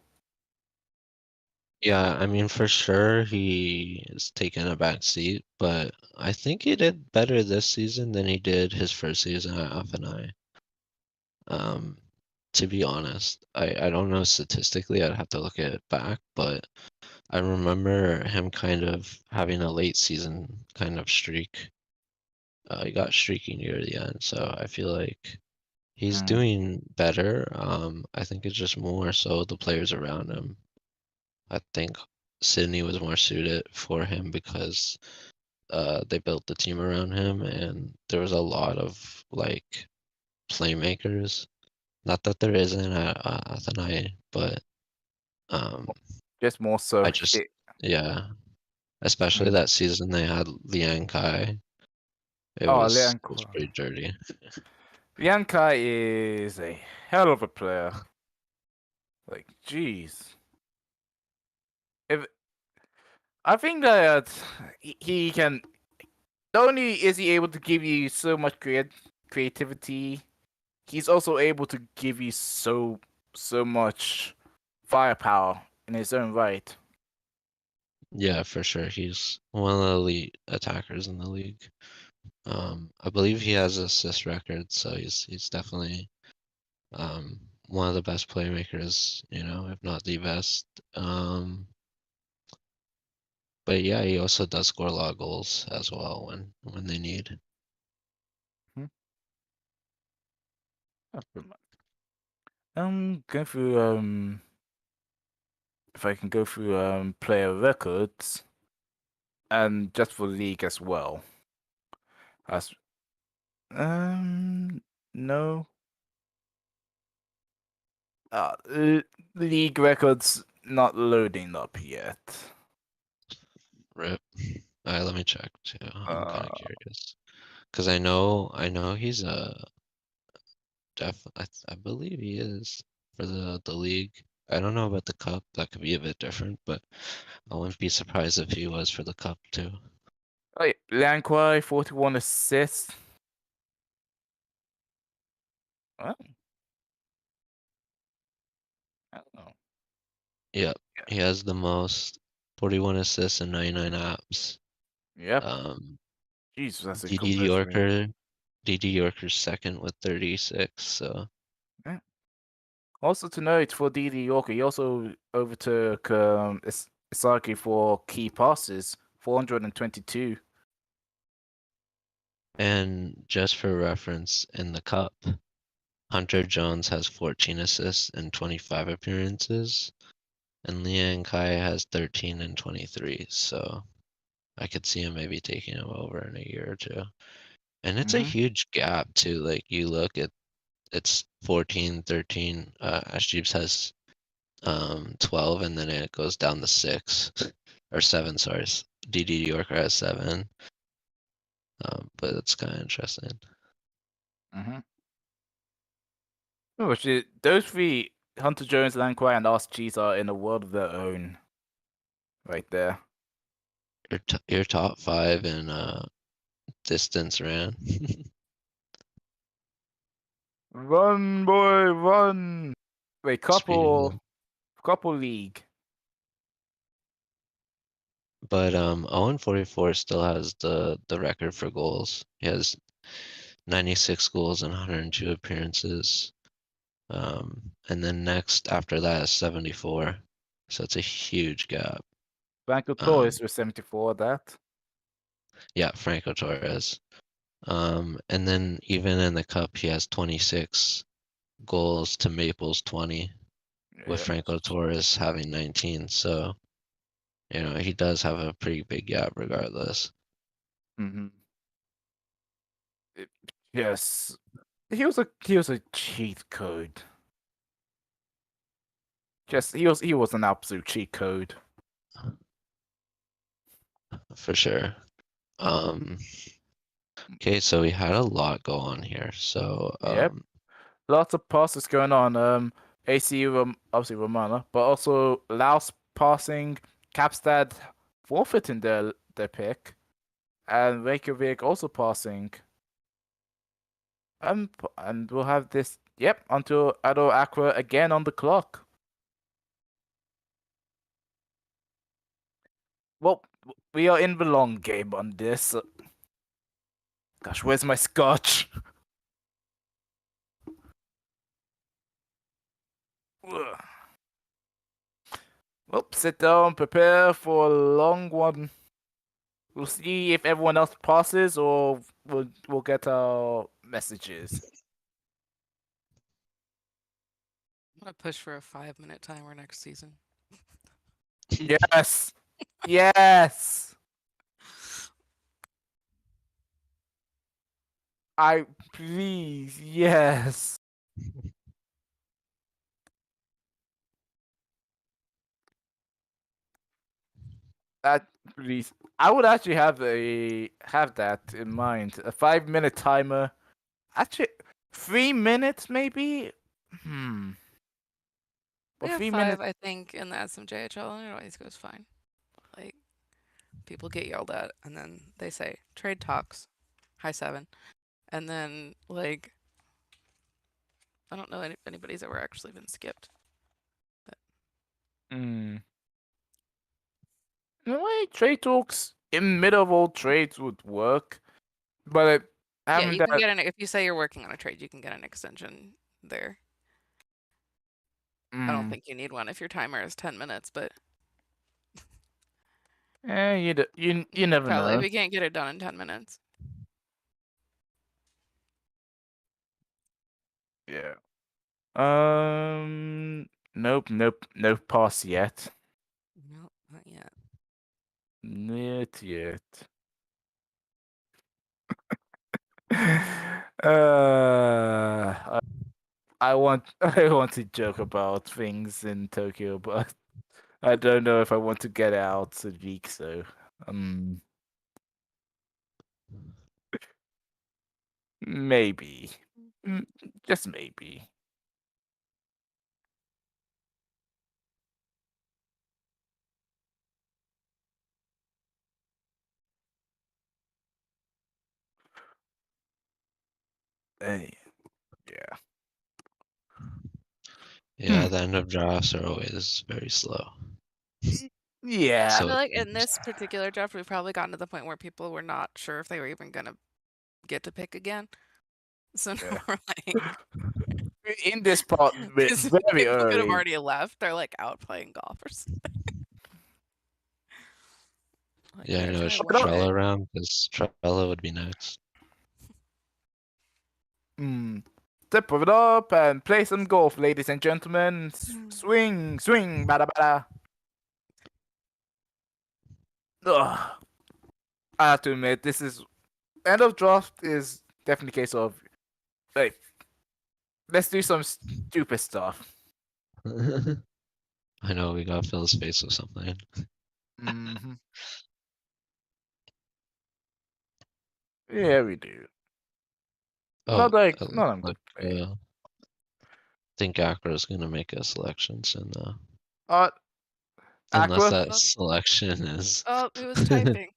Yeah, I mean, for sure he is taking a back seat, but I think he did better this season than he did his first season at FNI. Um, to be honest, I don't know statistically, I'd have to look at it back, but I remember him kind of having a late season kind of streak. He got streaky near the end, so I feel like he's doing better. I think it's just more so the players around him. I think Sydney was more suited for him because they built the team around him, and there was a lot of like playmakers. Not that there isn't at Athanae, but um, Just more so I just yeah, especially that season they had Liang Kai. It was pretty dirty. Liang Kai is a hell of a player. Like, jeez. If I think that he can. Not only is he able to give you so much creativity, he's also able to give you so much firepower in his own right. Yeah, for sure. He's one of the elite attackers in the league. I believe he has assist record, so he's definitely one of the best playmakers, if not the best. But yeah, he also does score a lot of goals as well when they need. Hmm. That's pretty much. Going through if I can go through player records and just for league as well. As no. League records not loading up yet. Rip. Alright, let me check too. I'm kind Uh, of curious because I know he's a I believe he is for the league. I don't know about the cup. That could be a bit different, but I wouldn't be surprised if he was for the cup too. oh, yeah. Lanquai, 41 assists. Oh, I don't know. Yep, he has the most 41 assists and 99 apps. Yep. Um, Jesus, that's a DD good resume. Yorker, DD Yorker's second with 36. So Also to note for DD Yorker, he also overtook Isaki for key passes, 422. and just for reference, in the cup, Hunter Jones has 14 assists and 25 appearances, and Liang Kai has 13 and 23. So I could see him maybe taking him over in a year or two. And it's a Mm-hmm. huge gap too. Like you look at it's 14, 13. Ashjeebs has 12, and then it goes down to 6 or 7. Sorry, DD Yorker has 7. But it's kind of interesting. Mm-hmm. Oh, shit. Those three, Hunter Jones, Lanquai, and Cheese are in a world of their own. Right there. Your top 5 in distance ran. Run, boy, run! Wait, Speed. couple league. But Owen 44 still has the record for goals. He has 96 goals and 102 appearances. And then next after that is 74. So it's a huge gap. Franco Um, Torres with 74 that. yeah, Franco Torres. And then even in the cup, he has 26 goals to Maple's 20, with Yeah. Franco Torres having 19. So, he does have a pretty big gap regardless. Mm-hmm. Yes. He was a cheat code. Just he was an absolute cheat code. For sure. Okay, so we had a lot go on here. So, Yep. Lots of passes going on. AC obviously Romana, but also Laos passing, Capstad forfeiting their pick, and Reykjavik also passing. And we'll have this. Yep, until Ado Aqua again on the clock. Well, we are in the long game on this. Gosh, where's my scotch? Ugh. Well, sit down, prepare for a long one. We'll see if everyone else passes, or we'll get our messages. I'm gonna push for a 5-minute timer next season. Yes, yes. I please, yes. That please. I would actually have that in mind. A 5-minute timer. Actually, 3 minutes maybe. But Yeah, 3 minutes. 5, I think, in the SMJHL, and it always goes fine. Like, people get yelled at, and then they say, trade talks, high 7. And then, like, I don't know if anybody's ever actually been skipped. In a way, trade talks in middle of all trades would work, but Yeah, having you can that. get if you say you're working on a trade, you can get an extension there. I don't think you need one if your timer is 10 minutes, but You never probably know. we can't get it done in 10 minutes. Yeah. Nope, no pass yet. No, not yet. Not yet. I, I want I want to joke about things in Tokyo, but I don't know if I want to get out a week. So, um, maybe, Mm, just maybe. Eh, yeah. Yeah, the end of drafts are always very slow. Yeah. I So feel it like in seems. this particular draft, we've probably gotten to the point where people were not sure if they were even gonna get to pick again. So now Yeah. we're like, In this part, because very people could have early. already left. They're like out playing golf or something. Like, Yeah, I better know. try Is one Trello day. around? Because Trello would be next. Step it up and play some golf, ladies and gentlemen. Swing, swing, bada bada. Ugh. I have to admit, this is end of draft is definitely a case of like let's do some stupid stuff. I know we gotta fill his face with something. Hmm. Yeah, we do. Oh, Not I'm look, good play. I think Acro's gonna make a selection soon, Uh, unless Aqua. that selection is Oh, it was typing.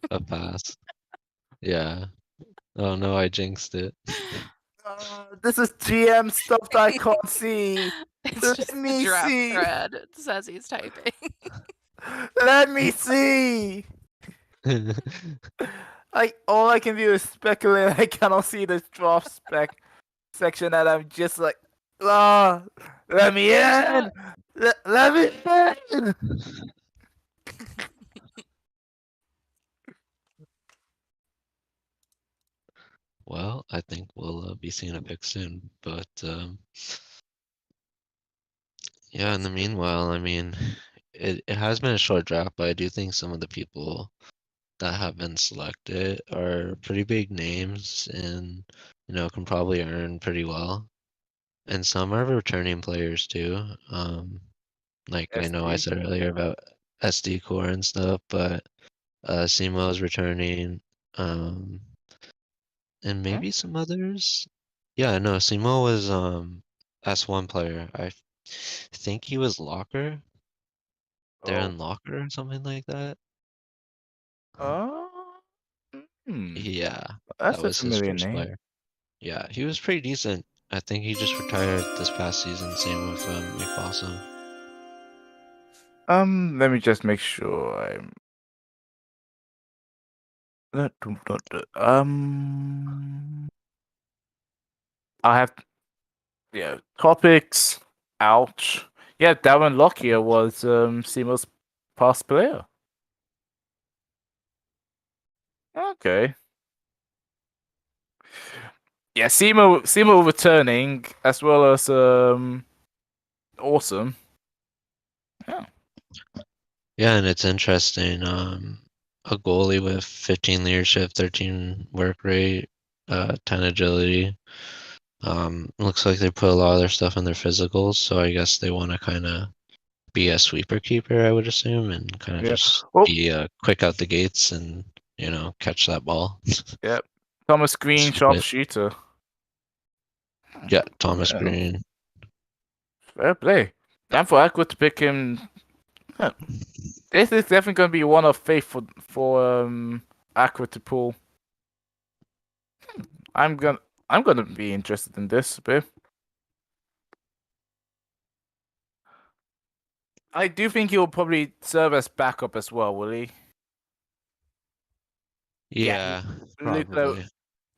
a pass. Yeah. Oh no, I jinxed it. This is GM stuff that I can't see. It's Let just the me draft see. thread. It says he's typing. Let me see. All I can do is speculate. I cannot see the draft spec section, and I'm just like, ah, let me in. Let me in. Well, I think we'll be seeing a pick soon, but yeah, in the meanwhile, I mean, it has been a short draft, but I do think some of the people that have been selected are pretty big names and, can probably earn pretty well. And some are returning players too. Like I know I SD. said earlier about SD core and stuff, but Simo is returning. Um, and Huh? maybe some others. Yeah, no, Simo was S1 player. I think he was Locker. They're Oh. in Locker or something like that. Oh. Hmm. Yeah, that That's a was his familiar first name. player. Yeah, he was pretty decent. I think he just retired this past season. Same with McBossum. Let me just make sure I'm. I have topics. Ouch. Yeah, Darren Lockyer was Simo's past player. Okay. Yeah, Simo returning as well as awesome. Yeah. Yeah, and it's interesting. A goalie with 15 leadership, 13 work rate, 10 agility. Looks like they put a lot of their stuff in their physicals, so I guess they want to kind of be a sweeper keeper, I would assume, and kind of Yeah. just Oh, be quick out the gates and catch that ball. yep. Thomas Green, Sweep it. sharpshooter. Yeah, Thomas Well, Green. fair play. Time for Aqua to pick him. Huh. This is definitely going to be one of faith for Aqua to pull. I'm gonna I'm gonna be interested in this a bit. I do think he'll probably serve as backup as well, will he? Yeah, Yeah, Luke La- probably.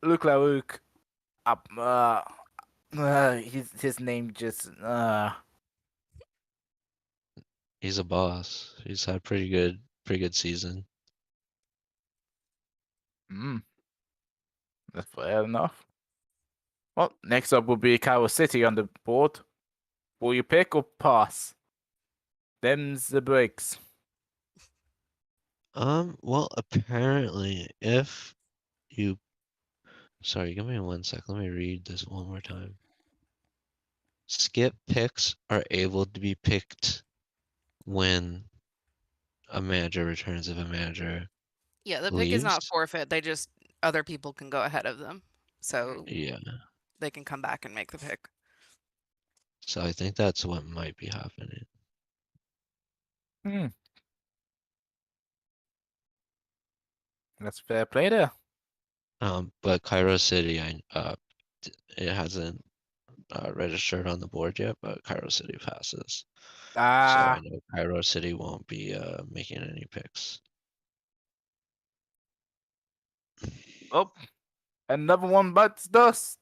Luke Lauk up. His name just He's a boss. He's had pretty good season. mm, that's fair enough. Well, next up will be Cairo City on the board. Will you pick or pass? Them's the breaks. Well, apparently, if you, sorry, give me 1 sec. Let me read this one more time. Skip picks are able to be picked when a manager returns if a manager Yeah, the pick is not leaves. forfeit. They just other people can go ahead of them, so Yeah, they can come back and make the pick. so I think that's what might be happening. Hmm. That's fair play there. But Cairo City, it hasn't registered on the board yet, but Cairo City passes. So I Ah, know Cairo City won't be making any picks. oh, another one bites dust.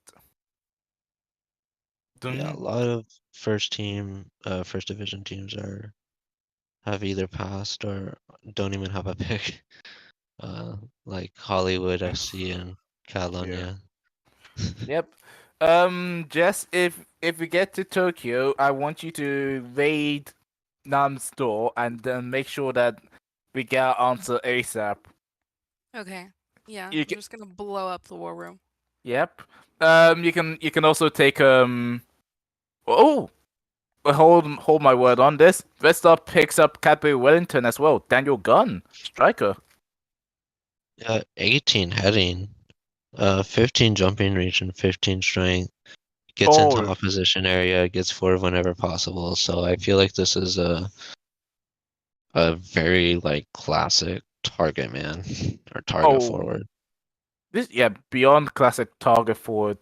Yeah, a Dun. lot of first division teams have either passed or don't even have a pick. Like Hollywood FC and Yeah. Catalonia. Yep. Jess, if we get to Tokyo, I want you to raid Nam's store and then make sure that we get our answer ASAP. Okay. Yeah, You I'm can, just gonna blow up the war room. yep. You can also take oh, hold my word on this. Red Star picks up Cadbury Wellington as well. Daniel Gunn, striker. 18 heading, 15 jumping reach and 15 strength. Gets into Oh, opposition area, gets forward whenever possible. So I feel like this is a very like classic target man or target oh, forward. this beyond classic target forward.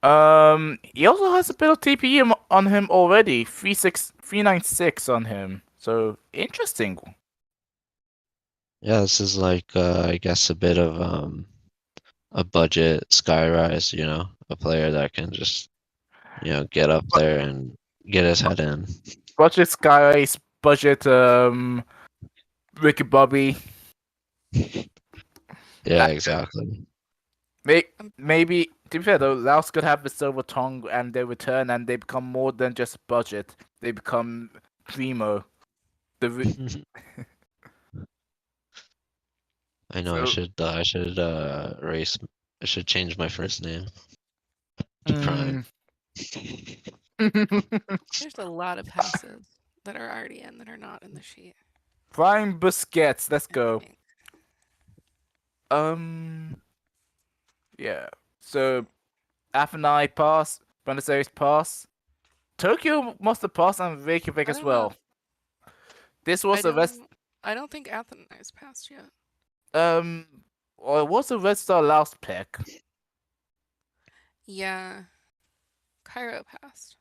He also has a bit of TPE on him already. 396 on him. So interesting. Yeah, this is like I guess a bit of a budget Skyrise, a player that can just, get up But there and get his head in. budget Skies, budget Ricky Bobby. Yeah, Uh, exactly. may, Um, maybe to be fair though, Laos could have the silver tongue and they return and they become more than just budget. They become primo. The I know so I should change my first name to Prime. mm, there's a lot of passes that are already in that are not in the sheet. Prime Busquets. Let's I go. think. Um, yeah. So Athens pass, Buenos Aires pass. Tokyo must have passed and Reykjavik I as don't know. well. This I was the rest. don't. I don't think Athens is passed yet. Um, or it was the Red Star last pick. Yeah, Cairo passed.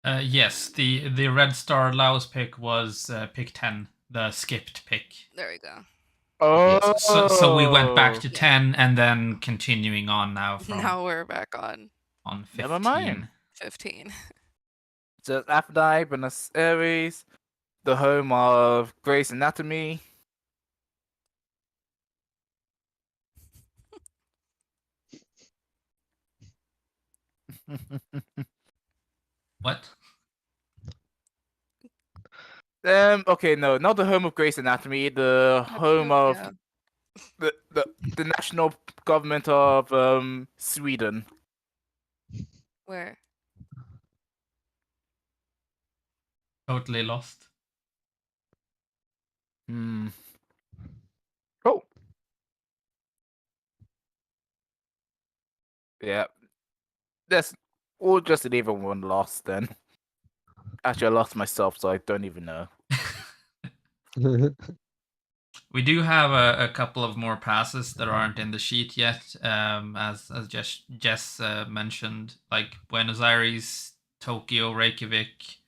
Yes, the Red Star Laos pick was pick 10, the skipped pick. There we go. Oh, Yes, so we went back to Yeah. 10 and then continuing on now from Now we're back on on 15. Never mind. 15. So Aphrodite, Buenos Aires, the home of Grey's Anatomy. What? Okay, no, not the home of Grey's Anatomy. The home of Yeah. the national government of Sweden. Where? Totally lost. Hmm. Oh. Yeah. That's or just an even one loss then. Actually, I lost myself, so I don't even know. We do have a couple of more passes that aren't in the sheet yet, as Jess mentioned, like Buenos Aires, Tokyo, Reykjavik,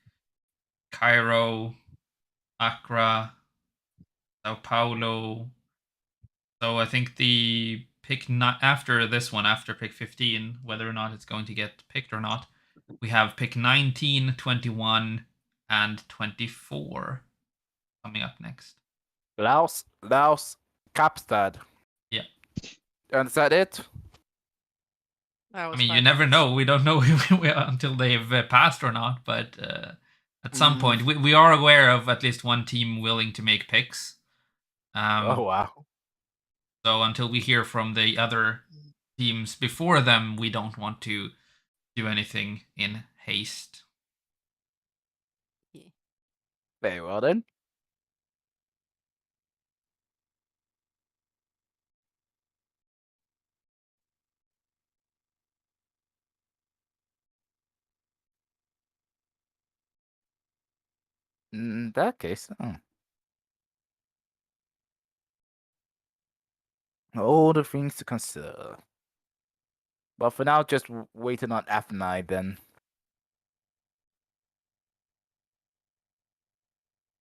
Cairo, Accra, Sao Paulo. So I think the pick not after this one, after pick 15, whether or not it's going to get picked or not, we have pick 19, 21, and 24 coming up next. Laos, Kapstad. Yeah. And is that it? That I was mean, you 5 never months. know. We don't know until they've passed or not. But at some Mm. point, we are aware of at least one team willing to make picks. Oh wow. So until we hear from the other teams before them, we don't want to do anything in haste. Very well then. In that case, all the things to consider. But for now, just waiting on F9 then.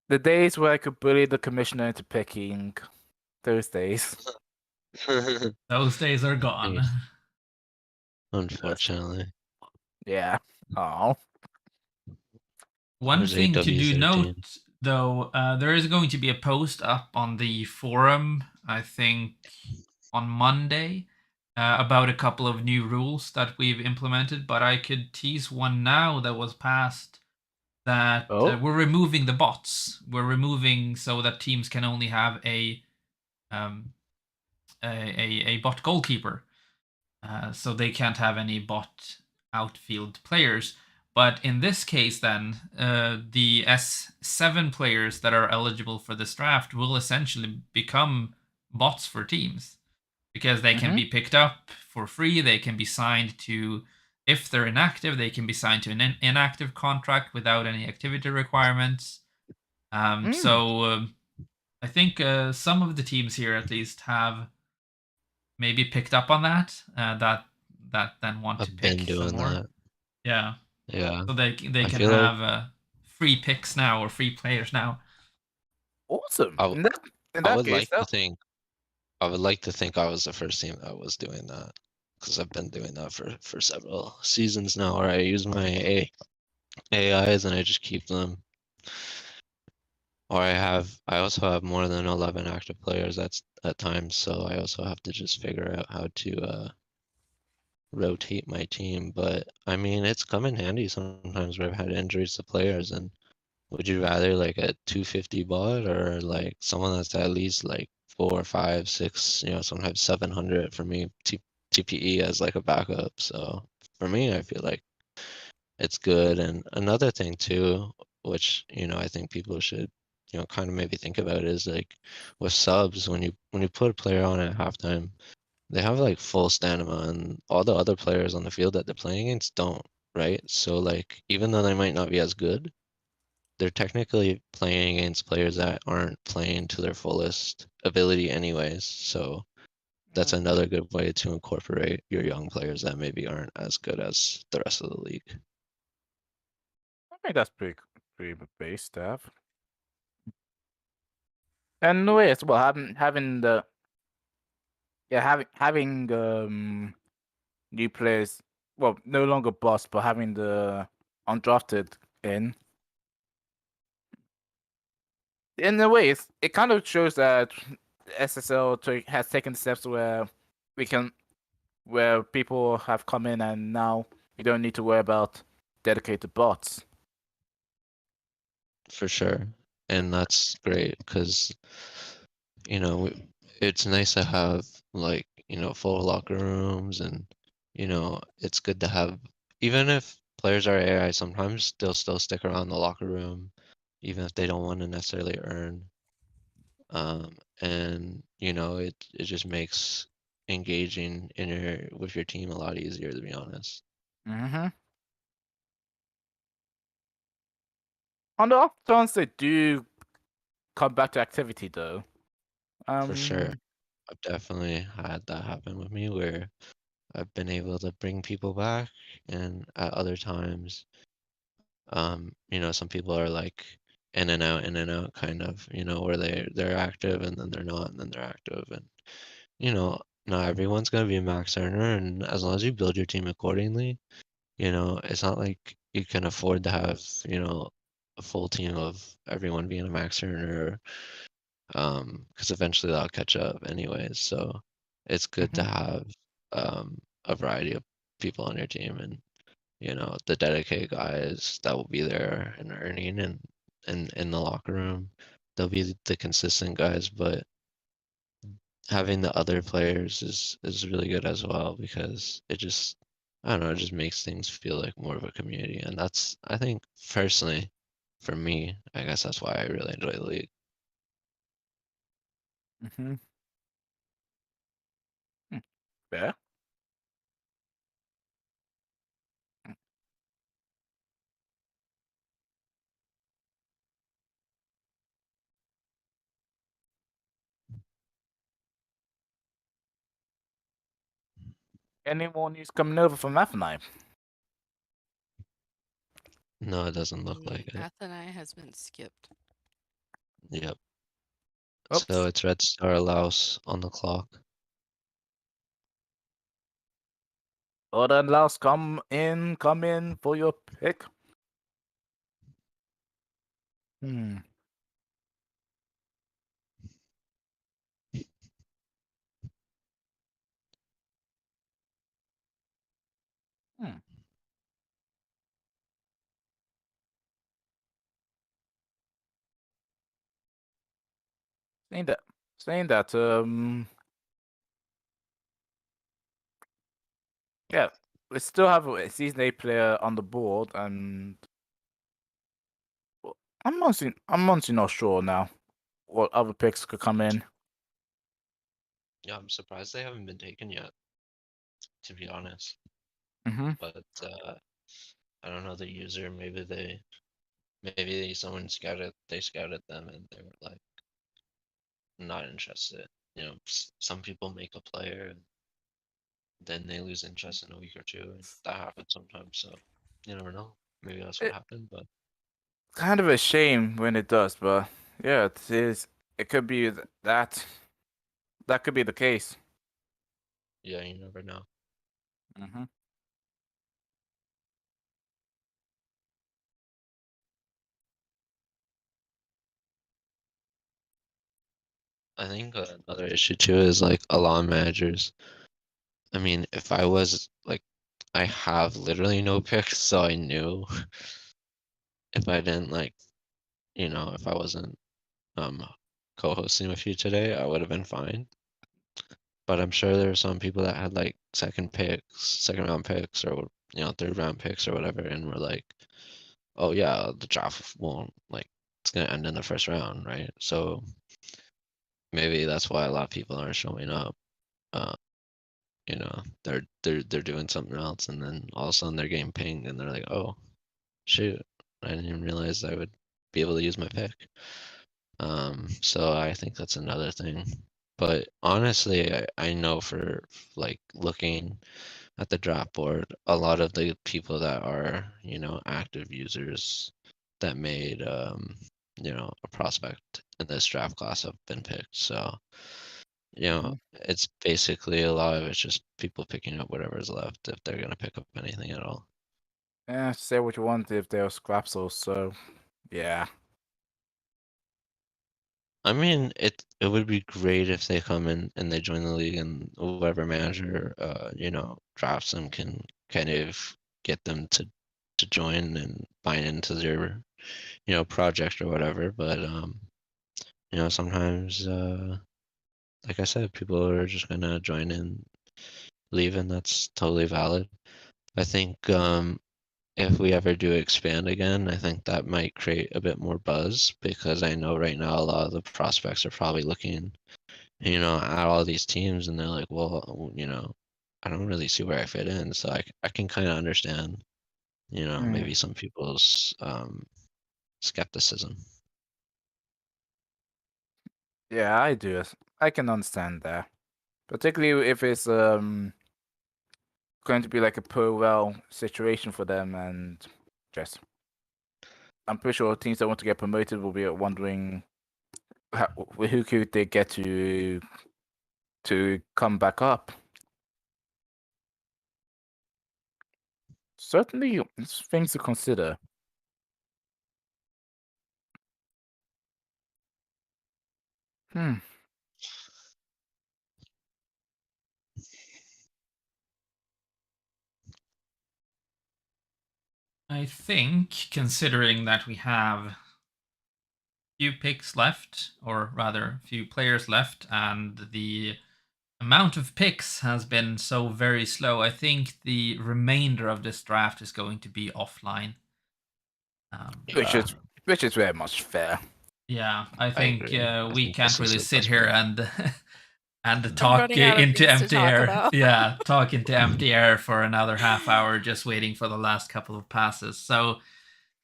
The days where I could bully the commissioner into picking, those days. Those days are gone. Yeah. Unfortunately. Yeah. Oh. One There's thing to do AW13. note, though, there is going to be a post up on the forum, I think, on Monday, about a couple of new rules that we've implemented. But I could tease one now that was passed that Oh. we're removing the bots. We're removing so that teams can only have um, a bot goalkeeper. So they can't have any bot outfield players. But in this case, then, the S7 players that are eligible for this draft will essentially become bots for teams because they can Mhm. be picked up for free. They can be signed to, if they're inactive, they can be signed to an inactive contract without any activity requirements. Mm. So I think some of the teams here at least have maybe picked up on that. That then want to I've pick been some doing more. that. Yeah, Yeah. so they I can feel like have free picks now or free players now. Awesome. I, w- In I that would case, like to think I would like to think I was the first team that was doing that because I've been doing that for several seasons now. Where I use my AIs and I just keep them. Or I also have more than 11 active players at times, so I also have to just figure out how to rotate my team. But I mean, it's come in handy sometimes where I've had injuries to players. And would you rather like a 250 bot or like someone that's at least like 4, 5, 6, sometimes 700 for me TPE as like a backup. So for me, I feel like it's good. And another thing too, which I think people should kind of maybe think about is like with subs when you put a player on at halftime, they have like full stamina, and all the other players on the field that they're playing against don't, right? So like even though they might not be as good, they're technically playing against players that aren't playing to their fullest ability anyways. So that's another good way to incorporate your young players that maybe aren't as good as the rest of the league. I think that's pretty base stuff. And no way as well, having the having new players, well, no longer boss, but having the undrafted in a way, it kind of shows that SSL has taken steps where we can, where people have come in and now we don't need to worry about dedicated bots. For sure. And that's great because, you know, it's nice to have like, full locker rooms and, it's good to have, even if players are AI, sometimes they'll still stick around the locker room, even if they don't want to necessarily earn. And, it just makes engaging with your team a lot easier, to be honest. Mm-hmm. On the off chance they do come back to activity, though, For sure. I've definitely had that happen with me where I've been able to bring people back, and at other times, some people are like in and out kind of, where they're active and then they're not and then they're active, and not everyone's gonna be a max earner, and as long as you build your team accordingly, it's not like you can afford to have, a full team of everyone being a max earner, because eventually that'll catch up anyways. So it's good to Mhm. have a variety of people on your team, and the dedicated guys that will be there and earning and in the locker room. They'll be the consistent guys, but having the other players is really good as well because it just I don't know, it just makes things feel like more of a community, and that's I think personally for me, I guess that's why I really enjoy the league. Mm-hmm. Fair. Any more news coming over from Athenai? No, it doesn't look like it. Athenai has been skipped. Yep. Oops. So it's Red Star Laos on the clock. Order and Laos, come in for your pick. Hmm. Hmm. Saying that, yeah, we still have a season 8 player on the board, and well, I'm honestly not sure now what other picks could come in. Yeah, I'm surprised they haven't been taken yet, to be honest. Mm-hmm. But I don't know the user. Maybe someone scouted them and they were like not interested. Some people make a player and then they lose interest in a week or two, and that happens sometimes. So you never know. Maybe that's what It, happened, but kind of a shame when it does, but yeah, it is. It could be that. That could be the case. yeah, you never know. Mm-hmm. I think another issue too is like a lot of managers. I mean, if I was like, I have literally no picks, so I knew if I didn't if I wasn't um co-hosting with you today, I would have been fine. But I'm sure there are some people that had like second round picks, or third round picks or whatever, and were like, oh yeah, the draft won't it's gonna end in the first round, right? So maybe that's why a lot of people aren't showing up. Uh, they're doing something else, and then all of a sudden they're getting pinged, and they're like, oh shoot, I didn't even realize I would be able to use my pick. So I think that's another thing. But honestly, I know for like looking at the draft board, a lot of the people that are, active users that made, a prospect in this draft class have been picked. So, Mhm. it's basically a lot of it's just people picking up whatever's left if they're gonna pick up anything at all. Yeah, say what you want if there are scraps also. Yeah. I mean, it would be great if they come in and they join the league, and whoever manager drafts them can kind of get them to join and buy into their project or whatever. But sometimes like I said, people are just gonna join and leave, and that's totally valid. I think if we ever do expand again, I think that might create a bit more buzz, because I know right now a lot of the prospects are probably looking at all these teams, and they're like, well, I don't really see where I fit in. So I can kind of understand, Mm. maybe some people's skepticism. Yeah, I do. I can understand that. Particularly if it's going to be like a well situation for them, and just I'm pretty sure teams that want to get promoted will be wondering who could they get to come back up. Certainly, it's things to consider. Hmm. I think, considering that we have few picks left, or rather, few players left, and the amount of picks has been so very slow, I think the remainder of this draft is going to be offline. Which Yeah. is which is very much fair. Yeah, I think agree. I we think can't this is really the sit best here bet. and and I'm talk running out of into things to empty talk air. about. Yeah, talk into empty air for another half hour, just waiting for the last couple of passes. So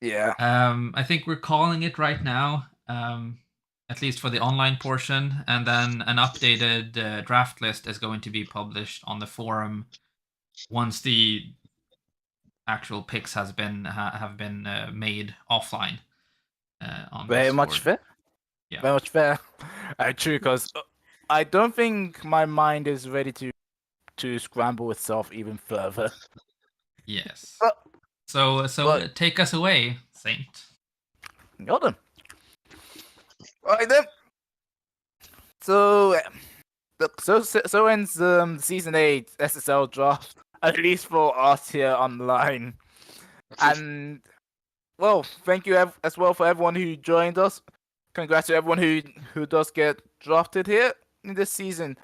Yeah. I think we're calling it right now, at least for the online portion, and then an updated draft list is going to be published on the forum once the actual picks have been made offline on Very much Discord. fair. Yeah. Very much fair. True, because I don't think my mind is ready to scramble itself even further. Yes. But So but take us away, Saint. hold on. Right then. So so ends season 8 SSL draft, at least for us here online. And well, thank you as well for everyone who joined us. Congrats to everyone who does get drafted here in this season.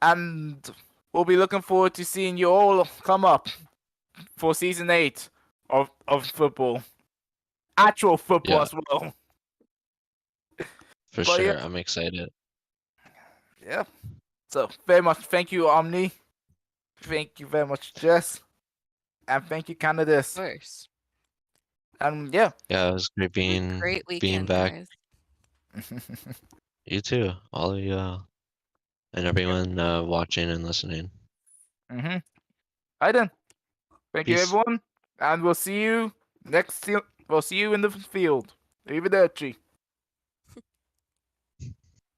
And we'll be looking forward to seeing you all come up for season 8 of football. Actual football Yeah. as well. For But sure. yeah. I'm excited. Yeah. So very much thank you, Omni. Thank you very much, Jess. And thank you, Of Candace. course. And yeah. Yeah, it was great Have a being great weekend, back. guys. You too, all of you, and everyone watching and listening. Mm-hmm. Alright then. Thank you, Peace. everyone. And we'll see you next. We'll see you in the field. Arrivederci.